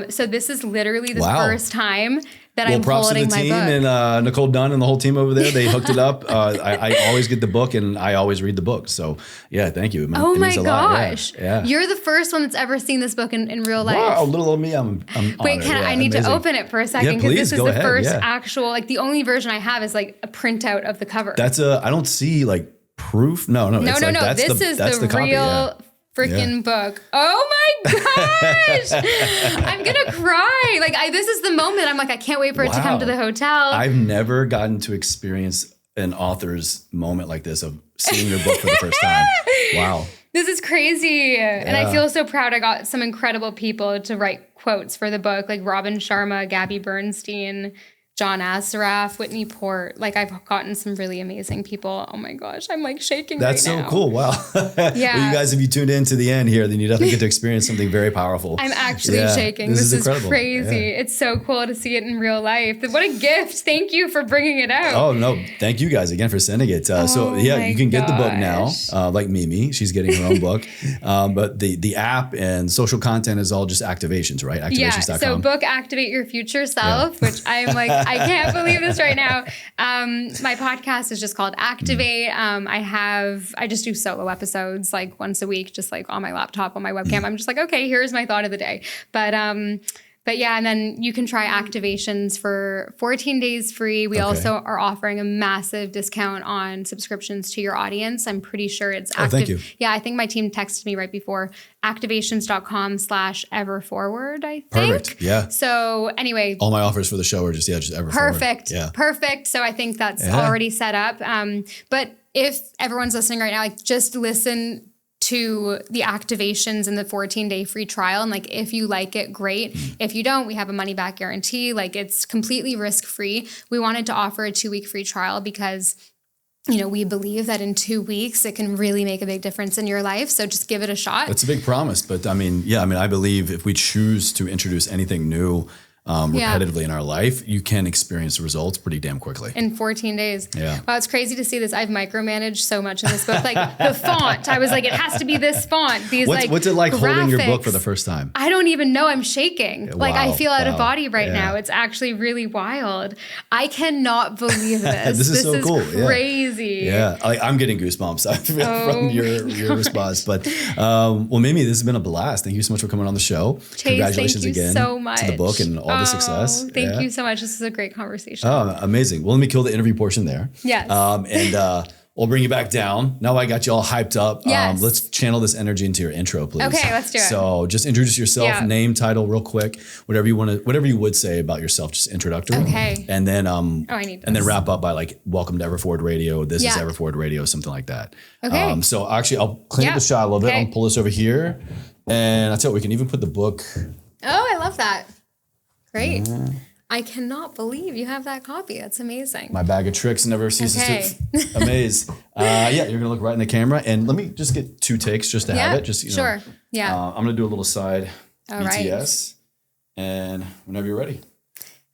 So this is literally the Wow. first time that I'm props holding to the my team book. and Nicole Dunn and the whole team over there. They hooked it up. I always get the book and I always read the book. So yeah, thank you. It Oh means my a lot. gosh. Yeah. You're the first one that's ever seen this book in real life. Wow, little old me. I'm Wait, honored. I need to open it for a second because this is the first actual, like the only version I have is like a printout of the cover. I don't see like proof. No. No. This is the copy, real freaking book. Oh my gosh. I'm going to cry. Like this is the moment. I'm like, I can't wait for it to come to the hotel. I've never gotten to experience an author's moment like this of seeing your book for the first time. Wow. This is crazy. And I feel so proud. I got some incredible people to write quotes for the book, like Robin Sharma, Gabby Bernstein, John Assaraf, Whitney Port. Like I've gotten some really amazing people. Oh my gosh, I'm like shaking That's right so now. cool. Wow. Well, you guys, if you tuned in to the end here, then you definitely get to experience something very powerful. I'm actually shaking. This is crazy. Yeah. It's so cool to see it in real life. What a gift. Thank you for bringing it out. Oh, no. Thank you guys again for sending it. You can get the book now, like Mimi. She's getting her own book. But the app and social content is all just activations, right? Activations.com. Yeah, so book Activate Your Future Self, which I'm like, I can't believe this right now. My podcast is just called Activate. I just do solo episodes like once a week, just like on my laptop, on my webcam. I'm just like, okay, here's my thought of the day. But yeah, and then you can try activations for 14 days free. We also are offering a massive discount on subscriptions to your audience. I'm pretty sure it's active. Thank you. Yeah, I think my team texted me right before. Activations.com/everforward, I think. Perfect. Yeah. So anyway. All my offers for the show are just everforward. Perfect. Yeah. Perfect. So I think that's already set up. But if everyone's listening right now, like just listen to the activations and the 14-day free trial. And like, if you like it, great. If you don't, we have a money back guarantee. Like it's completely risk-free. We wanted to offer a 2-week free trial because, we believe that in 2 weeks, it can really make a big difference in your life. So just give it a shot. It's a big promise, but I believe if we choose to introduce anything new, repetitively in our life, you can experience the results pretty damn quickly. In 14 days. Yeah. Wow, it's crazy to see this. I've micromanaged so much in this book. Like the font, I was like, it has to be this font. What's it like graphics. holding your book for the first time? I don't even know. I'm shaking. Like I feel out of body right now. It's actually really wild. I cannot believe this. This is so cool. Crazy. Yeah. I'm getting goosebumps from your response. But Mimi, this has been a blast. Thank you so much for coming on the show. Chase, congratulations thank you again so much. to the book and all the success. Thank you so much. This is a great conversation. Oh, amazing. Well, let me kill the interview portion there. Yes. And we'll bring you back down. Now I got you all hyped up. Yes. Let's channel this energy into your intro, please. Okay, let's do it. So just introduce yourself, name, title, real quick, whatever you would say about yourself, just introductory. Okay. And then I need this. And then wrap up by like, welcome to Everforward Radio. This is Everforward Radio, something like that. Okay. So actually, I'll clean up the shot a little bit. I'll pull this over here, and I tell you, we can even put the book. Oh, I love that. Great. I cannot believe you have that copy. That's amazing. My bag of tricks never ceases to amaze. You're going to look right in the camera. And let me just get 2 takes just to have it. Just Sure. Yeah. I'm going to do a little side All BTS. And whenever you're ready.